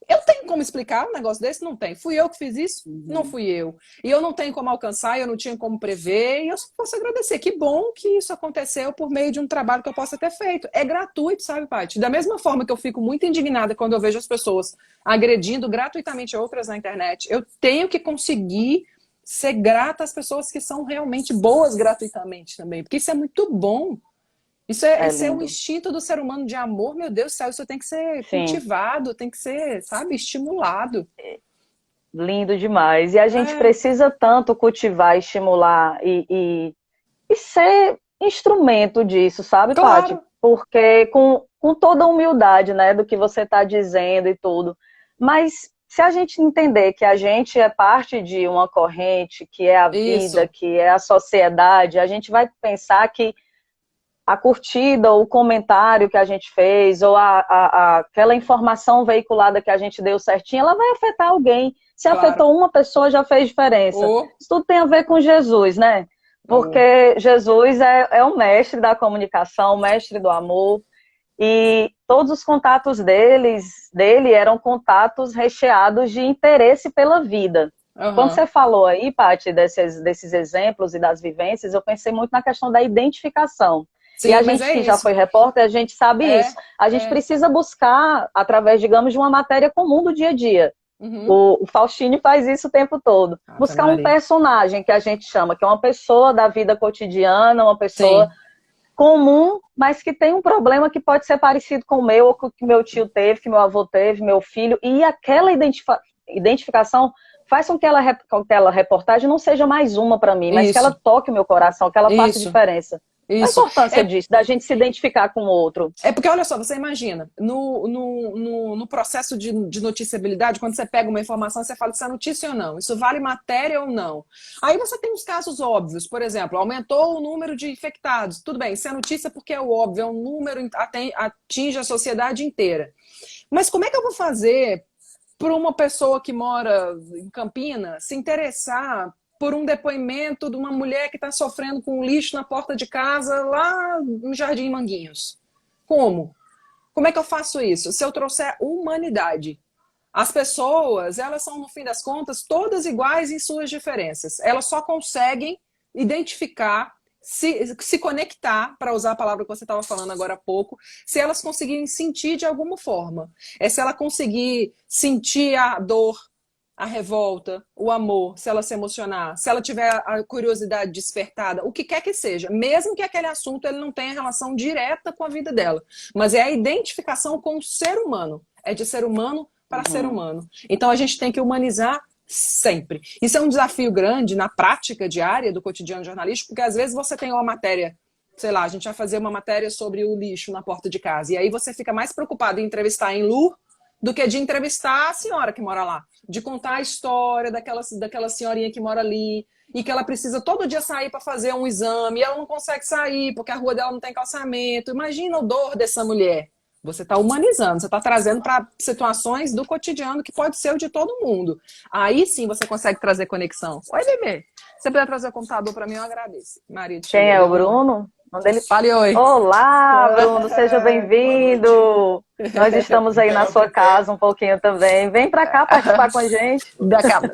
Eu tenho como explicar um negócio desse? Não tem. Fui eu que fiz isso? Não Uhum. fui eu. E eu não tenho como alcançar, eu não tinha como prever, e eu só posso agradecer. Que bom que isso aconteceu por meio de um trabalho que eu possa ter feito. É gratuito, sabe, Paty? Da mesma forma que eu fico muito indignada quando eu vejo as pessoas agredindo gratuitamente outras na internet, eu tenho que conseguir ser grata às pessoas que são realmente boas gratuitamente também, porque isso é muito bom. É Isso é um lindo. instinto do ser humano de amor, meu Deus do céu, isso tem que ser Sim, cultivado, tem que ser, sabe, estimulado. lindo demais. E a gente É, precisa tanto cultivar, estimular e ser instrumento disso, sabe, Paty? claro, Porque com toda a humildade, né, do que você está dizendo e tudo. Mas se a gente entender que a gente é parte de uma corrente, que é a vida, isso, que é a sociedade, a gente vai pensar que a curtida, ou o comentário que a gente fez, ou aquela informação veiculada que a gente deu certinho, ela vai afetar alguém. Se claro. afetou uma pessoa, já fez diferença. O, Isso tudo tem a ver com Jesus, né? o, Porque Jesus é o mestre da comunicação, o mestre do amor, e todos os contatos dele eram contatos recheados de interesse pela vida. Quando aham. você falou aí, Paty, desses exemplos e das vivências, eu pensei muito na questão da identificação. E Sim, a mas gente é que já isso. foi repórter, a gente sabe isso. É, A gente é. precisa buscar, através, digamos, de uma matéria comum do dia a dia. Uhum. O Faustini faz isso o tempo todo. Ave Buscar um Maria. personagem que a gente chama, que é uma pessoa da vida cotidiana, uma pessoa Sim, comum, mas que tem um problema que pode ser parecido com o meu, ou com o que meu tio teve, que meu avô teve, meu filho, e aquela identificação faz com que aquela reportagem não seja mais uma para mim, mas que ela isso, toque o meu coração, que ela faça isso. diferença. Qual a Isso. importância disso, da gente se identificar com o outro? É porque, olha só, você imagina, no processo de noticiabilidade, quando você pega uma informação, você fala se é notícia ou não, isso vale matéria ou não. Aí você tem os casos óbvios, por exemplo, aumentou o número de infectados. Tudo bem, isso é notícia porque é o óbvio, é um número, atinge a sociedade inteira. Mas como é que eu vou fazer para uma pessoa que mora em Campinas se interessar por um depoimento de uma mulher que está sofrendo com lixo na porta de casa lá no Jardim Manguinhos? Como? Como é que eu faço isso? Se eu trouxer humanidade. As pessoas, elas são, no fim das contas, todas iguais em suas diferenças. Elas só conseguem identificar, se conectar, para usar a palavra que você estava falando agora há pouco, se elas conseguirem sentir de alguma forma. É se ela conseguir sentir a dor, a revolta, o amor, se ela se emocionar, se ela tiver a curiosidade despertada, o que quer que seja, mesmo que aquele assunto ele não tenha relação direta com a vida dela, mas é a identificação com o ser humano, é de ser humano para ser humano. Então a gente tem que humanizar sempre. Isso é um desafio grande na prática diária do cotidiano jornalístico, porque às vezes você tem uma matéria, sei lá, a gente vai fazer uma matéria sobre o lixo na porta de casa, e aí você fica mais preocupado em entrevistar em Lu do que de entrevistar a senhora que mora lá, de contar a história daquela senhorinha que mora ali, e que ela precisa todo dia sair para fazer um exame, e ela não consegue sair porque a rua dela não tem calçamento. Imagina o dor dessa mulher. Você está humanizando, você está trazendo para situações do cotidiano que pode ser o de todo mundo. Aí sim você consegue trazer conexão. Oi, bebê. Se você puder trazer o computador para mim, eu agradeço. Marido, Quem chegou, é o deu um oi. Bruno? Onde ele... Fale oi. Olá, Bruno, seja Boa noite. bem-vindo. Nós estamos aí na Mikael, sua casa um pouquinho também. Vem para cá participar com a gente.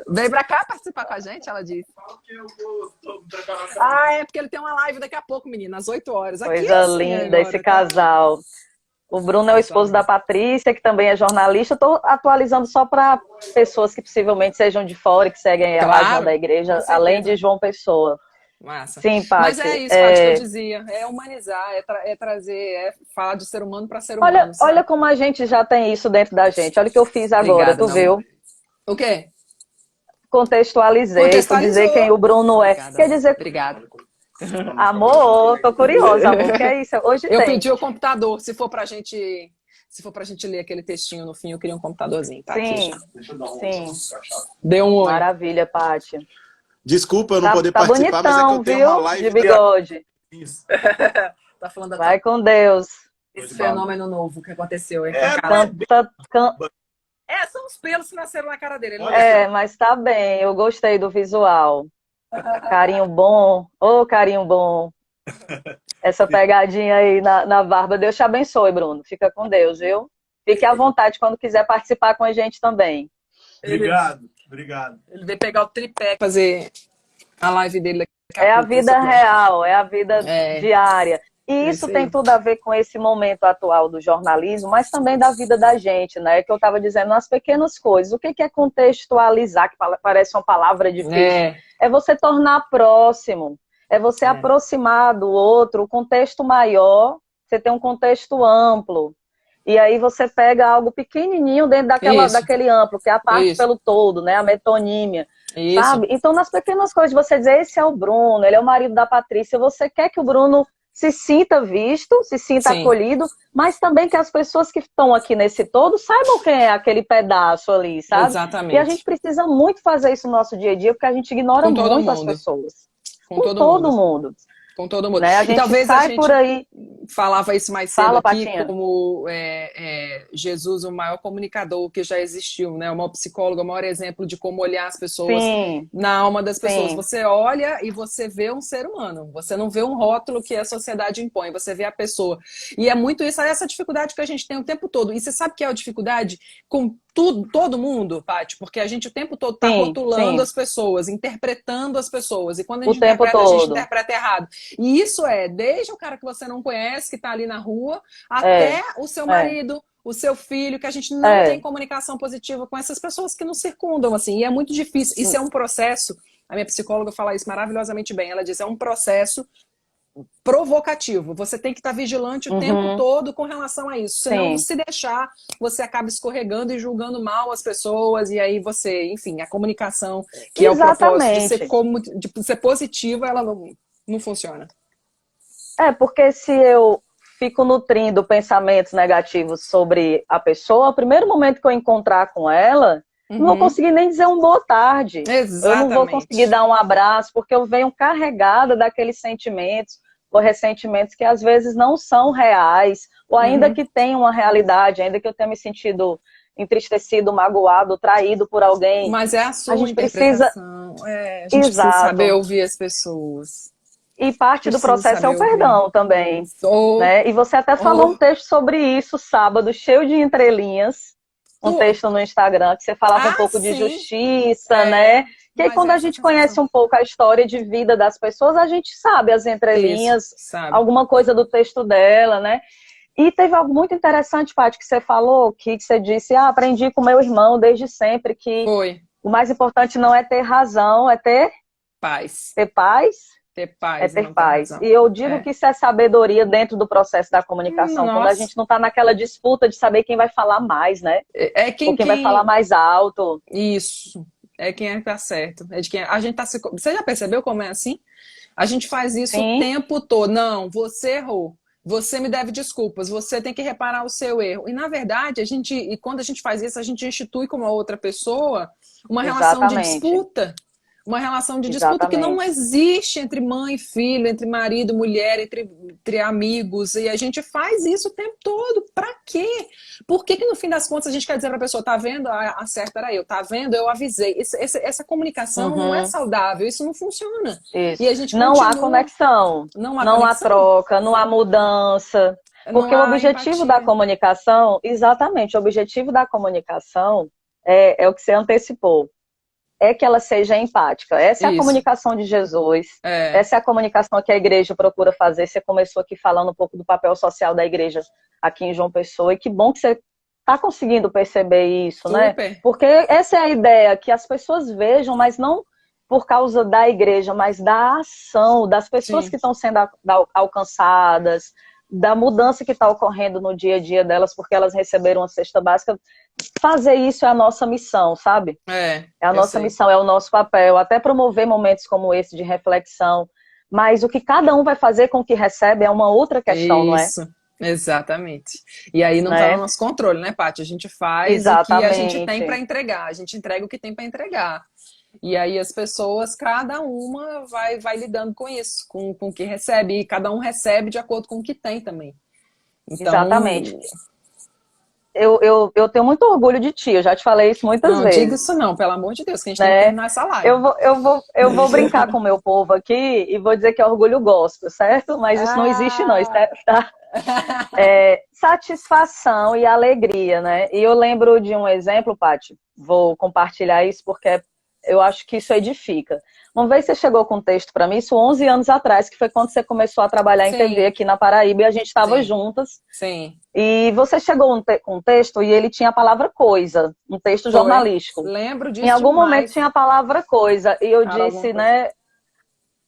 Vem pra cá participar com a gente, ela disse. fala que eu tô me preparando. Ah, é porque ele tem uma live daqui a pouco, menina, às 8 horas. Aqui Coisa assim linda agora, esse tá? casal. O Bruno é o esposo da Patrícia, que também é jornalista. Estou atualizando só para pessoas que possivelmente sejam de fora e que seguem a página Claro, da com igreja, certeza. além de João Pessoa. Massa. Sim, Mas Paty. é isso, Paty, que eu dizia. É humanizar, é trazer, é falar de ser humano para ser humano, Olha sabe? como a gente já tem isso dentro da gente. Olha o que eu fiz agora, Obrigada, tu meu amor. viu? O quê? Contextualizei, fui dizer quem Contextualizou. o Bruno é. Obrigada, Quer amor. dizer, Obrigada. amor, tô curiosa, amor, que é isso? Hoje Eu tem. pedi o computador, se for pra gente ler aquele textinho no fim, eu queria um computadorzinho. Tá aqui Sim, já. Deixa eu dar um sim. Dê um oi. Maravilha, Paty. Desculpa eu não poder Tá participar, mas é que eu bonitão, tenho uma viu? De live bigode. Isso. Tá falando Vai com Deus. esse fenômeno novo que aconteceu aí com a É, cara. não é bem... São os pelos que nasceram na cara dele. Ele não Olha é. Mas tá bem, eu gostei do visual. Carinho bom, ô carinho bom. Essa pegadinha aí na barba. Deus te abençoe, Bruno. Fica com Deus, viu? Fique à vontade quando quiser participar com a gente também. Obrigado. Ele veio pegar o tripé, fazer a live dele daqui É a a pouco. vida real, é a vida diária. E É isso isso tem aí. tudo a ver com esse momento atual do jornalismo, mas também da vida da gente, né? Que eu estava dizendo, nas pequenas coisas. O que é contextualizar, que parece uma palavra difícil? É você tornar próximo, é você aproximar do outro, o contexto maior, você tem um contexto amplo. E aí você pega algo pequenininho dentro daquele amplo, que é a parte pelo todo, né? A metonímia. Isso. Sabe? Então, nas pequenas coisas, você dizer, esse é o Bruno, ele é o marido da Patrícia, você quer que o Bruno se sinta visto, se sinta acolhido, mas também que as pessoas que estão aqui nesse todo saibam quem é aquele pedaço ali, sabe? Exatamente. E a gente precisa muito fazer isso no nosso dia a dia, porque a gente ignora muito as pessoas. Com todo mundo. Com todo mundo. Né? A gente talvez sai a gente por aí. falava isso mais cedo aqui, Patinha. como Jesus, o maior comunicador que já existiu, né? Uma psicóloga, o maior exemplo de como olhar as pessoas na alma das pessoas. Você olha e você vê um ser humano. Você não vê um rótulo que a sociedade impõe, você vê a pessoa. E é muito isso, essa dificuldade que a gente tem o tempo todo. E você sabe que é a dificuldade com todo mundo, Paty? Porque a gente o tempo todo está rotulando as pessoas, interpretando as pessoas. E quando a gente interpreta, a gente interpreta errado. E isso desde o cara que você não conhece, que está ali na rua, até o seu marido, o seu filho, que a gente não tem comunicação positiva com essas pessoas que nos circundam, assim. E é muito difícil. Isso é um processo, a minha psicóloga fala isso maravilhosamente bem, ela diz, é um processo provocativo. Você tem que estar vigilante o tempo todo com relação a isso. Senão, se deixar, você acaba escorregando e julgando mal as pessoas, e aí você, enfim, a comunicação, que é o propósito de ser positiva, ela não funciona. Porque se eu fico nutrindo pensamentos negativos sobre a pessoa, o primeiro momento que eu encontrar com ela, não vou conseguir nem dizer um boa tarde. Exatamente. Eu não vou conseguir dar um abraço, porque eu venho carregada daqueles sentimentos ou ressentimentos que às vezes não são reais, ou ainda que tenham uma realidade, ainda que eu tenha me sentido entristecido, magoado, traído por alguém. Mas é a sua gente interpretação. A gente precisa saber ouvir as pessoas. E parte do processo é o perdão também. Né? E você até falou um texto sobre isso sábado, cheio de entrelinhas. Um texto no Instagram que você falava um pouco de justiça, né? Que aí quando a gente conhece um pouco a história de vida das pessoas, a gente sabe as entrelinhas, alguma coisa do texto dela, né? E teve algo muito interessante, Paty, que você falou, que você disse, aprendi com meu irmão desde sempre que o mais importante não é ter razão, é ter paz. Ter paz. Ter paz. É ter paz. E eu digo que isso é sabedoria dentro do processo da comunicação, quando a gente não está naquela disputa de saber quem vai falar mais, né? Ou quem vai falar mais alto. Isso. É quem é que tá certo. É de quem a gente tá se... Você já percebeu como é assim? A gente faz isso o tempo todo. Não, você errou. Você me deve desculpas. Você tem que reparar o seu erro. E na verdade, quando a gente faz isso, a gente institui com uma outra pessoa uma relação de disputa. Uma relação de disputa que não existe entre mãe e filho, entre marido e mulher, entre amigos. E a gente faz isso o tempo todo. Pra quê? Por que no fim das contas a gente quer dizer pra pessoa, tá vendo? A certa era eu, tá vendo? Eu avisei. Essa comunicação não é saudável, isso não funciona. Isso. E a gente não há conexão, não há troca, não há mudança. Porque o objetivo da comunicação, exatamente, o objetivo da comunicação é o que você antecipou. É que ela seja empática. Essa é a comunicação de Jesus. Essa é a comunicação que a igreja procura fazer. Você começou aqui falando um pouco do papel social da igreja aqui em João Pessoa. E que bom que você está conseguindo perceber isso, né? Porque essa é a ideia, que as pessoas vejam, mas não por causa da igreja, mas da ação, das pessoas que estão sendo alcançadas, da mudança que está ocorrendo no dia a dia delas, porque elas receberam uma cesta básica. Fazer isso é a nossa missão, sabe? É a nossa missão, é o nosso papel. Até promover momentos como esse de reflexão. Mas o que cada um vai fazer com o que recebe é uma outra questão, não é? Isso, exatamente. E aí não está no nosso controle, né, Paty? A gente faz o que a gente tem para entregar. A gente entrega o que tem para entregar. E aí as pessoas, cada uma vai lidando com isso, com o que recebe. E cada um recebe de acordo com o que tem também. Então, exatamente. Eu tenho muito orgulho de ti, eu já te falei isso muitas vezes. Não diga isso não, pelo amor de Deus, que a gente tem que terminar essa live. Eu vou brincar com o meu povo aqui e vou dizer que é orgulho gospel, certo? Mas isso não existe não, isso tá? Satisfação e alegria, né? E eu lembro de um exemplo, Paty, vou compartilhar isso porque eu acho que isso edifica. Uma vez você chegou com um texto para mim, isso 11 anos atrás, que foi quando você começou a trabalhar em TV aqui na Paraíba e a gente estava juntas. Sim. E você chegou com um texto e ele tinha a palavra coisa, um texto jornalístico. Lembro disso. Em algum momento tinha a palavra coisa. E eu disse, né?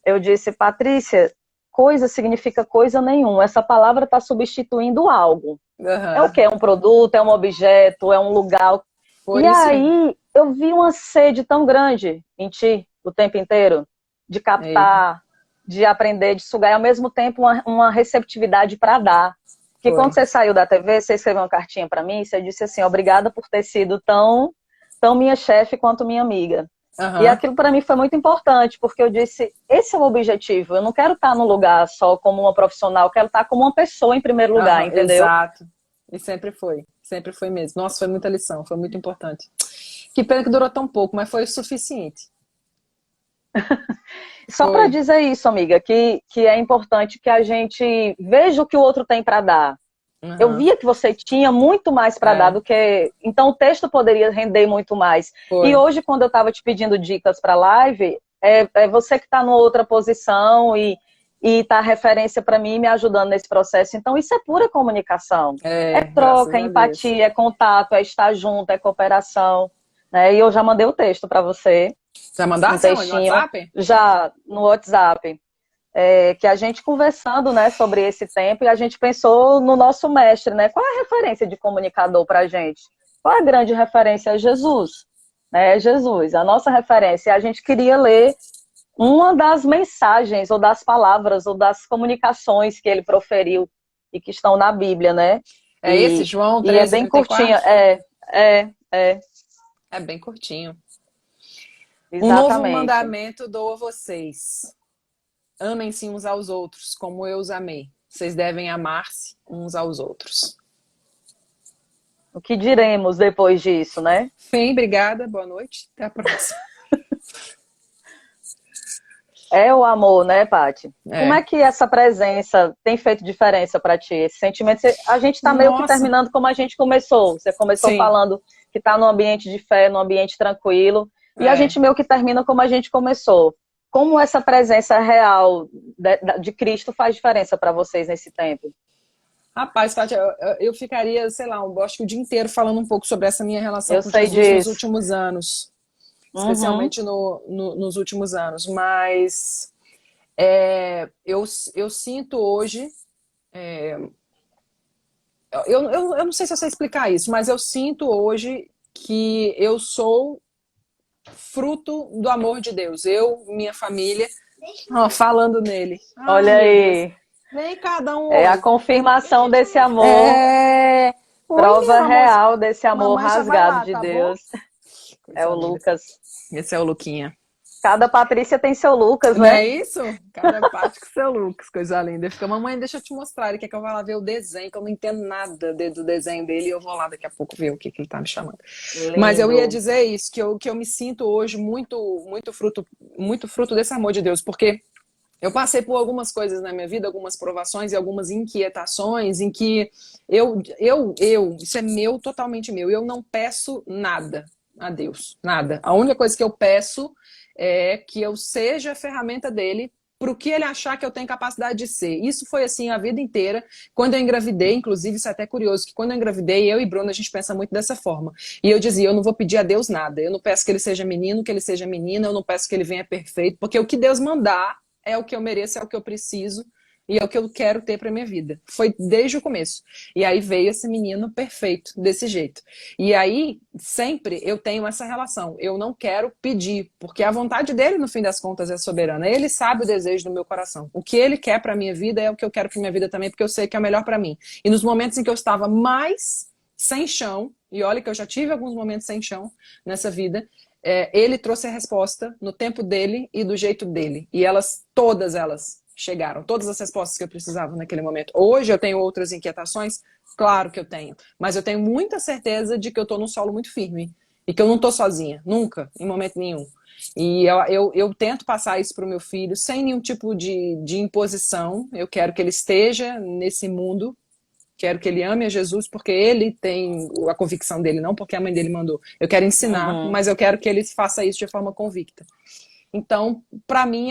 Eu disse, Patrícia, coisa significa coisa nenhuma. Essa palavra está substituindo algo. É o quê? É um produto, é um objeto, é um lugar. E aí eu vi uma sede tão grande em ti o tempo inteiro, de captar, de aprender, de sugar, e ao mesmo tempo uma receptividade para dar. Porque quando você saiu da TV, você escreveu uma cartinha para mim, e você disse assim, obrigada por ter sido tão minha chefe quanto minha amiga. E aquilo para mim foi muito importante, porque eu disse, esse é o objetivo, eu não quero estar num lugar só como uma profissional, eu quero estar como uma pessoa em primeiro lugar, entendeu? Exato, e sempre foi mesmo. Nossa, foi muita lição, foi muito importante. Que pena que durou tão pouco, mas foi o suficiente. Só para dizer isso, amiga, que é importante que a gente veja o que o outro tem para dar. Eu via que você tinha muito mais para dar do que... Então o texto poderia render muito mais. E hoje, quando eu estava te pedindo dicas para live, é você que está numa outra posição e tá referência para mim, me ajudando nesse processo. Então isso é pura comunicação. É troca, é empatia, é contato, é estar junto, é cooperação. Né? E eu já mandei o texto para você. Já mandasse no WhatsApp? Já, no WhatsApp. Que a gente conversando, né, sobre esse tempo, e a gente pensou no nosso mestre, né? Qual é a referência de comunicador pra gente? Qual é a grande referência? É Jesus, né? É Jesus, a nossa referência. A gente queria ler uma das mensagens, ou das palavras, ou das comunicações que ele proferiu e que estão na Bíblia, né? É esse, João E é bem 13:34? curtinha, é, É bem curtinho. Um novo exatamente. mandamento dou a vocês. Amem-se uns aos outros, como eu os amei. Vocês devem amar-se uns aos outros. O que diremos depois disso, né? Fim, obrigada, boa noite. Até a próxima. É o amor, né, Paty? Como É. é que essa presença tem feito diferença para ti? Esse sentimento, a gente está meio que Nossa. terminando como a gente começou. Você começou Sim. falando que está num ambiente de fé, num ambiente tranquilo, e a É. gente meio que termina como a gente começou. Como essa presença real de Cristo faz diferença para vocês nesse tempo? Rapaz, Paty, eu ficaria, sei lá, eu acho que o dia inteiro falando um pouco sobre essa minha relação Eu com sei Jesus nos disso. últimos anos. Uhum. Especialmente nos últimos anos. Mas eu sinto hoje... eu não sei se eu sei explicar isso, mas eu sinto hoje que eu sou fruto do amor de Deus. Eu, minha família, falando nele. Olha Meu aí. Deus. Vem cada um É a hoje. confirmação desse amor, Oi, prova meu amor. real desse amor Mamãe já vai rasgado lá, de tá Deus. bom? É o Coisa linda. Lucas. Esse é o Luquinha. Cada Patrícia tem seu Lucas, Não né? é isso? Cada parte com seu Lucas, coisa linda. Ele fica, mamãe, deixa eu te mostrar. Ele quer que eu vá lá ver o desenho, que eu não entendo nada do desenho dele, e eu vou lá daqui a pouco ver o que ele tá me chamando. Lindo. Mas eu ia dizer isso, que eu me sinto hoje muito fruto desse amor de Deus, porque eu passei por algumas coisas na minha vida, algumas provações e algumas inquietações em que isso é meu, totalmente meu. Eu não peço nada a Deus, nada. A única coisa que eu peço é que eu seja a ferramenta dele para o que ele achar que eu tenho capacidade de ser. Isso foi assim a vida inteira. Quando eu engravidei, inclusive, isso é até curioso, que quando eu engravidei, eu e Bruna, a gente pensa muito dessa forma. E eu dizia, eu não vou pedir a Deus nada. Eu não peço que ele seja menino, que ele seja menina, eu não peço que ele venha perfeito, porque o que Deus mandar é o que eu mereço, é o que eu preciso e é o que eu quero ter para minha vida. Foi desde o começo. E aí veio esse menino perfeito, desse jeito. E aí, sempre eu tenho essa relação. Eu não quero pedir, porque a vontade dele, no fim das contas, é soberana. Ele sabe o desejo do meu coração. O que ele quer para minha vida é o que eu quero para minha vida também, porque eu sei que é o melhor para mim. E nos momentos em que eu estava mais sem chão, e olha que eu já tive alguns momentos sem chão nessa vida, ele trouxe a resposta no tempo dele e do jeito dele. E todas elas chegaram, todas as respostas que eu precisava naquele momento. Hoje eu tenho outras inquietações? Claro que eu tenho. Mas eu tenho muita certeza de que eu estou num solo muito firme. E que eu não estou sozinha, nunca, em momento nenhum. E eu tento passar isso para o meu filho sem nenhum tipo de imposição. Eu quero que ele esteja nesse mundo. Quero que ele ame a Jesus porque ele tem a convicção dele, não porque a mãe dele mandou. Eu quero ensinar, mas eu quero que ele faça isso de forma convicta. Então, para mim,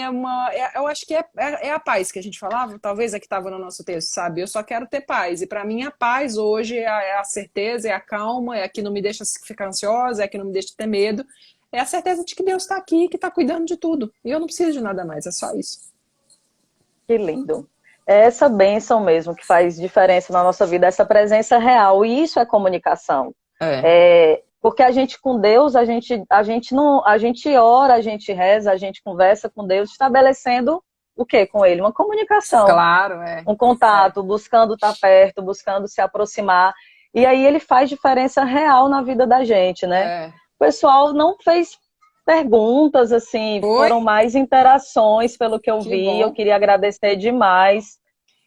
eu acho que é a paz que a gente falava, talvez é que estava no nosso texto, sabe? Eu só quero ter paz. E para mim, a paz hoje é a certeza, é a calma, é a que não me deixa ficar ansiosa, é a que não me deixa ter medo. É a certeza de que Deus está aqui, que está cuidando de tudo. E eu não preciso de nada mais, é só isso. Que lindo. É essa bênção mesmo que faz diferença na nossa vida, essa presença real. E isso é comunicação. Porque a gente com Deus, a gente ora, a gente reza, a gente conversa com Deus, estabelecendo o quê com Ele? Uma comunicação. Claro, um contato, buscando estar perto, buscando se aproximar. E aí ele faz diferença real na vida da gente, né? O pessoal não fez perguntas, assim, foram mais interações, pelo que eu vi. Bom. Eu queria agradecer demais.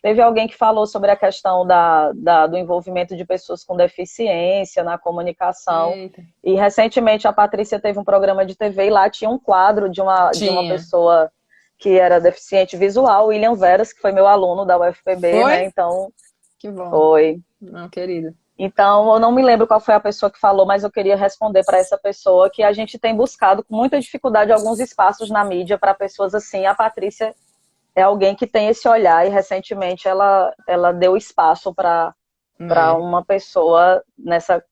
Teve alguém que falou sobre a questão do envolvimento de pessoas com deficiência na comunicação. Eita. E recentemente a Patrícia teve um programa de TV e lá tinha um quadro de uma pessoa que era deficiente visual, William Veras, que foi meu aluno da UFPB, né? Então, que bom. Foi. Não, querida. Então, eu não me lembro qual foi a pessoa que falou, mas eu queria responder para essa pessoa que a gente tem buscado com muita dificuldade alguns espaços na mídia para pessoas assim. A Patrícia é alguém que tem esse olhar e recentemente ela deu espaço para uma pessoa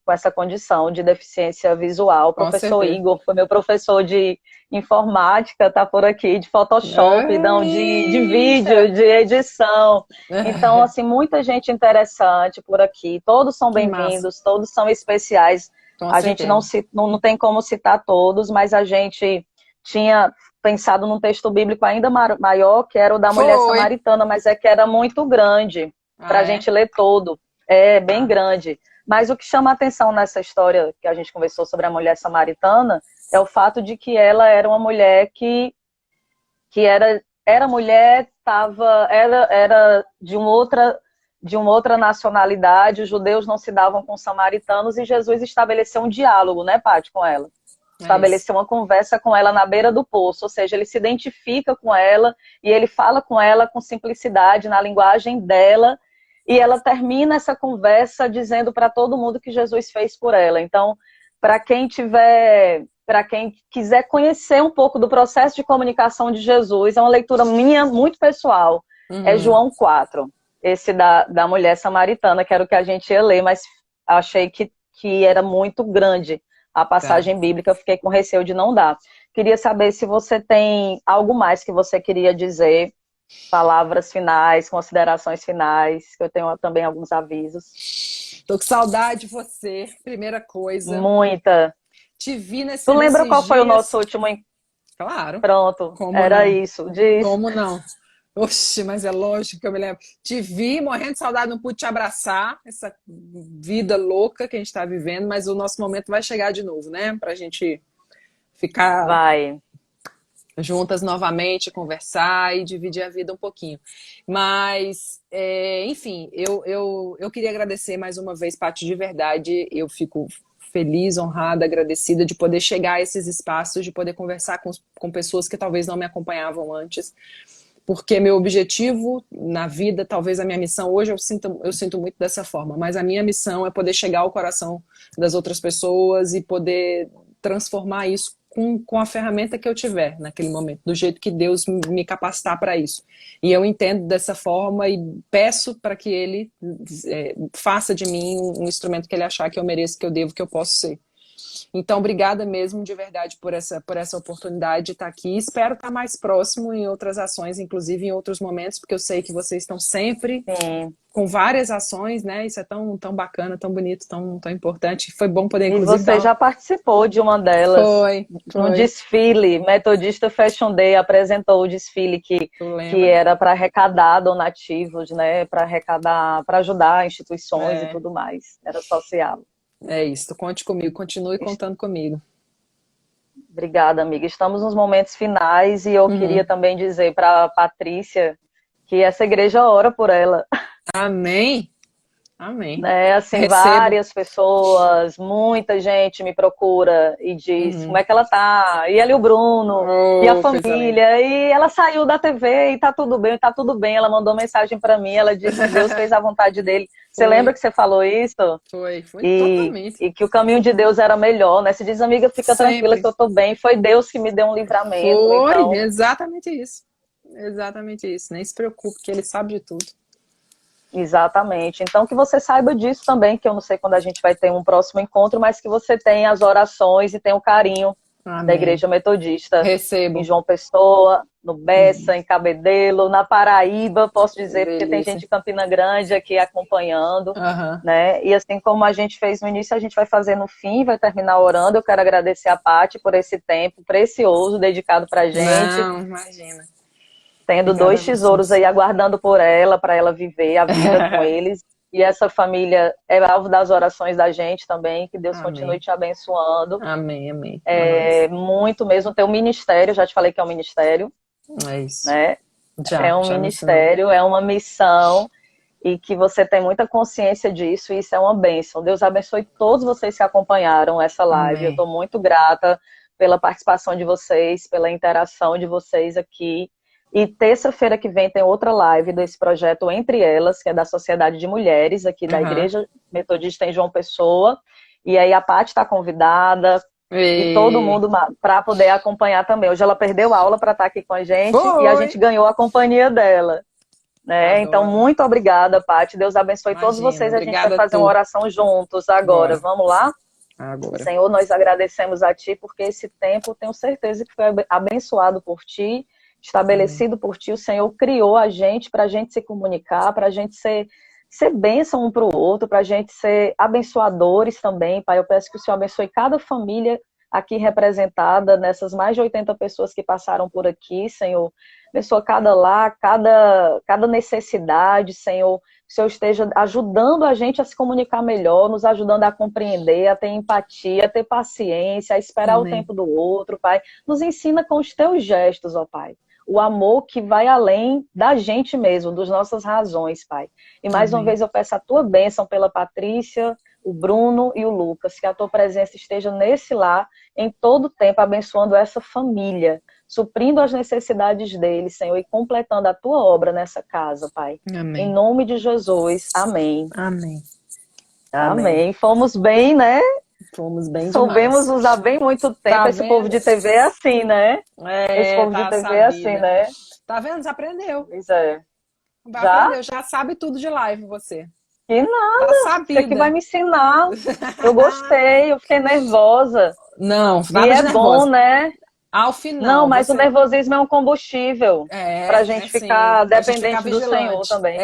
com essa condição de deficiência visual. O professor Igor foi meu professor de informática, tá por aqui, de Photoshop, não, de vídeo, de edição. Então, assim, muita gente interessante por aqui. Todos são bem-vindos, todos são especiais. A gente não tem como citar todos, mas a gente tinha pensado num texto bíblico ainda maior, que era o da mulher Foi. samaritana, mas é que era muito grande para a gente ler todo. É bem grande. Mas o que chama a atenção nessa história que a gente conversou sobre a mulher samaritana é o fato de que ela era uma mulher que era mulher, era de uma outra nacionalidade, os judeus não se davam com os samaritanos e Jesus estabeleceu um diálogo, né, Paty, com ela. Estabeleceu uma conversa com ela na beira do poço, ou seja, ele se identifica com ela e ele fala com ela com simplicidade, na linguagem dela, e ela termina essa conversa dizendo para todo mundo que Jesus fez por ela. Então, para quem quiser conhecer um pouco do processo de comunicação de Jesus, é uma leitura minha muito pessoal, é João 4, esse da mulher samaritana, que era o que a gente ia ler, mas achei que era muito grande a passagem bíblica, fiquei com receio de não dar. Queria saber se você tem algo mais que você queria dizer, palavras finais, considerações finais, que eu tenho também alguns avisos. Tô com saudade de você, primeira coisa. Muita. Te vi nesses Tu lembra qual foi o nosso último... Claro. Pronto, Como era não? isso. Diz. Como não? Oxe, mas é lógico que eu me lembro. Te vi morrendo de saudade, não pude te abraçar, essa vida louca que a gente está vivendo, mas o nosso momento vai chegar de novo, né? Pra gente ficar juntas novamente, conversar e dividir a vida um pouquinho. Mas, enfim, eu queria agradecer mais uma vez, Paty, de verdade. Eu fico feliz, honrada, agradecida de poder chegar a esses espaços, de poder conversar com pessoas que talvez não me acompanhavam antes. Porque meu objetivo na vida, talvez a minha missão, hoje eu sinto muito dessa forma, mas a minha missão é poder chegar ao coração das outras pessoas e poder transformar isso com a ferramenta que eu tiver naquele momento, do jeito que Deus me capacitar para isso. E eu entendo dessa forma e peço para que Ele faça de mim um instrumento que Ele achar que eu mereço, que eu devo, que eu posso ser. Então, obrigada mesmo, de verdade, por essa oportunidade de estar aqui. Espero estar mais próximo em outras ações, inclusive em outros momentos, porque eu sei que vocês estão sempre com várias ações, né? Isso é tão bacana, tão bonito, tão importante. Foi bom poder, inclusive... E você já participou de uma delas. Foi. Um desfile, Metodista Fashion Day apresentou o desfile que era para arrecadar donativos, né? Para arrecadar, para ajudar instituições e tudo mais. Era social. É isso, conte comigo, continue contando comigo. Obrigada, amiga. Estamos nos momentos finais e eu queria também dizer para a Patrícia que essa igreja ora por ela. Amém. Amém. Assim, várias pessoas, muita gente me procura e diz como é que ela tá, e ela e o Bruno, e a família, e ela saiu da TV e tá tudo bem, ela mandou mensagem para mim, ela disse que Deus fez a vontade dele. Você lembra que você falou isso? Foi totalmente. E que o caminho de Deus era melhor, né? Você diz, amiga, fica tranquila que eu tô bem, foi Deus que me deu um livramento. Foi, então... exatamente isso, nem se preocupe, que Ele sabe de tudo. Exatamente. Então que você saiba disso também, que eu não sei quando a gente vai ter um próximo encontro, mas que você tenha as orações e tenha o carinho da Igreja Metodista. Recebo. Em João Pessoa, no Bessa, em Cabedelo, na Paraíba, posso dizer, porque tem gente de Campina Grande aqui acompanhando, né? E assim como a gente fez no início, a gente vai fazer no fim, vai terminar orando. Eu quero agradecer a Paty por esse tempo precioso dedicado pra gente. Não, imagina. Tendo Obrigada 2 tesouros aí aguardando por ela, para ela viver a vida com eles. E essa família é alvo das orações da gente também, que Deus continue te abençoando. Amém. Muito mesmo. Teu ministério, já te falei que é um ministério. É isso. Né? É um ministério, é uma missão, e que você tem muita consciência disso, e isso é uma bênção. Deus abençoe todos vocês que acompanharam essa live. Amém. Eu estou muito grata pela participação de vocês, pela interação de vocês aqui. E terça-feira que vem tem outra live desse projeto Entre Elas, que é da Sociedade de Mulheres, aqui da Igreja Metodista em João Pessoa. E aí a Paty está convidada, e todo mundo para poder acompanhar também. Hoje ela perdeu aula para estar aqui com a gente, e a gente ganhou a companhia dela. Né? Então, muito obrigada, Paty. Deus abençoe todos vocês. A gente vai fazer uma oração juntos agora. Vamos lá? Agora. Senhor, nós agradecemos a Ti, porque esse tempo, tenho certeza que foi abençoado por Ti, estabelecido por Ti. O Senhor criou a gente para a gente se comunicar, para a gente ser bênção um para o outro, para a gente ser abençoadores também, Pai. Eu peço que o Senhor abençoe cada família aqui representada, nessas mais de 80 pessoas que passaram por aqui, Senhor. Abençoa cada lar, cada necessidade, Senhor. Que o Senhor esteja ajudando a gente a se comunicar melhor, nos ajudando a compreender, a ter empatia, a ter paciência, a esperar o tempo do outro, Pai. Nos ensina com os teus gestos, ó Pai. O amor que vai além da gente mesmo, das nossas razões, Pai. E mais uma vez eu peço a tua bênção pela Patrícia, o Bruno e o Lucas, que a tua presença esteja nesse lar em todo o tempo, abençoando essa família, suprindo as necessidades deles, Senhor, e completando a tua obra nessa casa, Pai. Amém. Em nome de Jesus, amém. Amém. Amém. Fomos bem, né? Fomos bem demais. Soubemos usar bem muito tempo. Tá Esse vendo? povo de TV é assim, né? É, Esse povo tá de TV é sabida. assim, né? Tá vendo? Já aprendeu. Pois é. Já? Aprendeu, já sabe tudo de live, você. Que nada. Tá Você sabida. que vai me ensinar. Eu gostei, eu fiquei nervosa. Não, E nada de é nervosa. bom, né? Ao final. Não, mas você... o nervosismo é um combustível. Pra gente ficar dependente do Senhor também.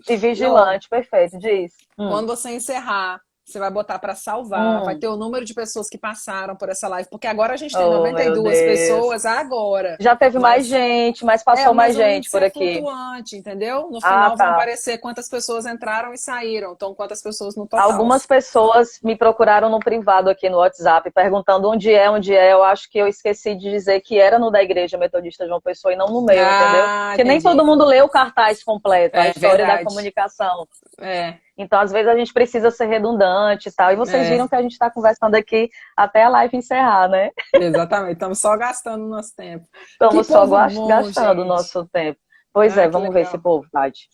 E vigilante, perfeito, diz. Quando você encerrar, você vai botar para salvar, vai ter o número de pessoas que passaram por essa live, porque agora a gente tem 92 pessoas agora. Já teve mais gente, mas passou mais gente por aqui. Flutuante, entendeu? No final vão aparecer quantas pessoas entraram e saíram, então quantas pessoas no total. Algumas pessoas me procuraram no privado aqui no WhatsApp, perguntando onde é. Eu acho que eu esqueci de dizer que era no da Igreja Metodista João Pessoa e não no meu, entendeu? Porque nem todo mundo lê o cartaz completo, a história da comunicação. Então, às vezes, a gente precisa ser redundante e tal. E vocês viram que a gente está conversando aqui até a live encerrar, né? Exatamente, estamos só gastando o nosso tempo. Estamos só gastando o nosso tempo. Pois vamos ver esse povo, Tati.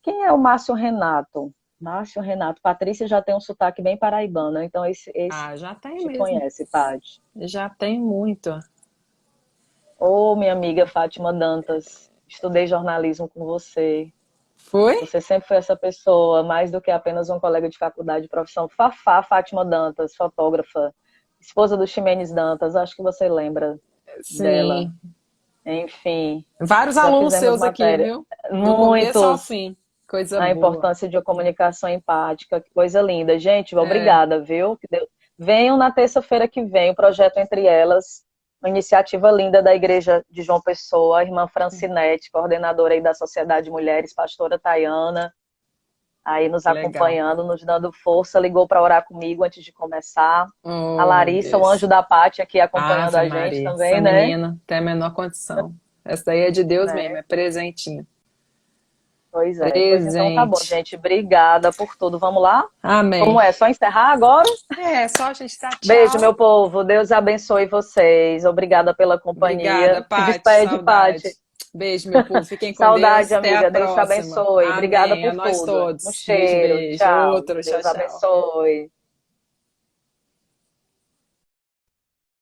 Quem é o Márcio Renato? Márcio Renato. Patrícia já tem um sotaque bem paraibano, então esse já tem te mesmo. Conhece, Tati? Já tem muito. Ô, minha amiga Fátima Dantas, estudei jornalismo com você. Foi? Você sempre foi essa pessoa, mais do que apenas um colega de faculdade de profissão. Fafá Fátima Dantas, fotógrafa, esposa do Ximenes Dantas, acho que você lembra dela. Enfim. Vários alunos seus matéria. aqui, viu? Do começo ao fim. Coisa boa. A importância de uma comunicação empática, que coisa linda. Gente, obrigada, viu? Venham na terça-feira que vem, o projeto Entre Elas, uma iniciativa linda da Igreja de João Pessoa, a irmã Francinete, coordenadora aí da Sociedade Mulheres, pastora Tayana, aí nos acompanhando, nos dando força, ligou para orar comigo antes de começar. A Larissa, o anjo da Pátria, aqui acompanhando a gente também, essa né? menina tem a menor condição. Essa daí é de Deus mesmo, é presentinho. Pois é. Pois então tá bom, gente. Obrigada por tudo. Vamos lá? Amém. Como é? Só encerrar agora? Só a gente tá. Tchau. Beijo, meu povo. Deus abençoe vocês. Obrigada pela companhia. Obrigada, Paty. Se despede, Paty. Beijo, meu povo. Fiquem com Saudade, Deus. amiga. Deus te abençoe. Amém. Obrigada por a nós tudo. todos. Um cheiro. Beijo. Tchau. Outro. Deus Tchau, tchau. abençoe.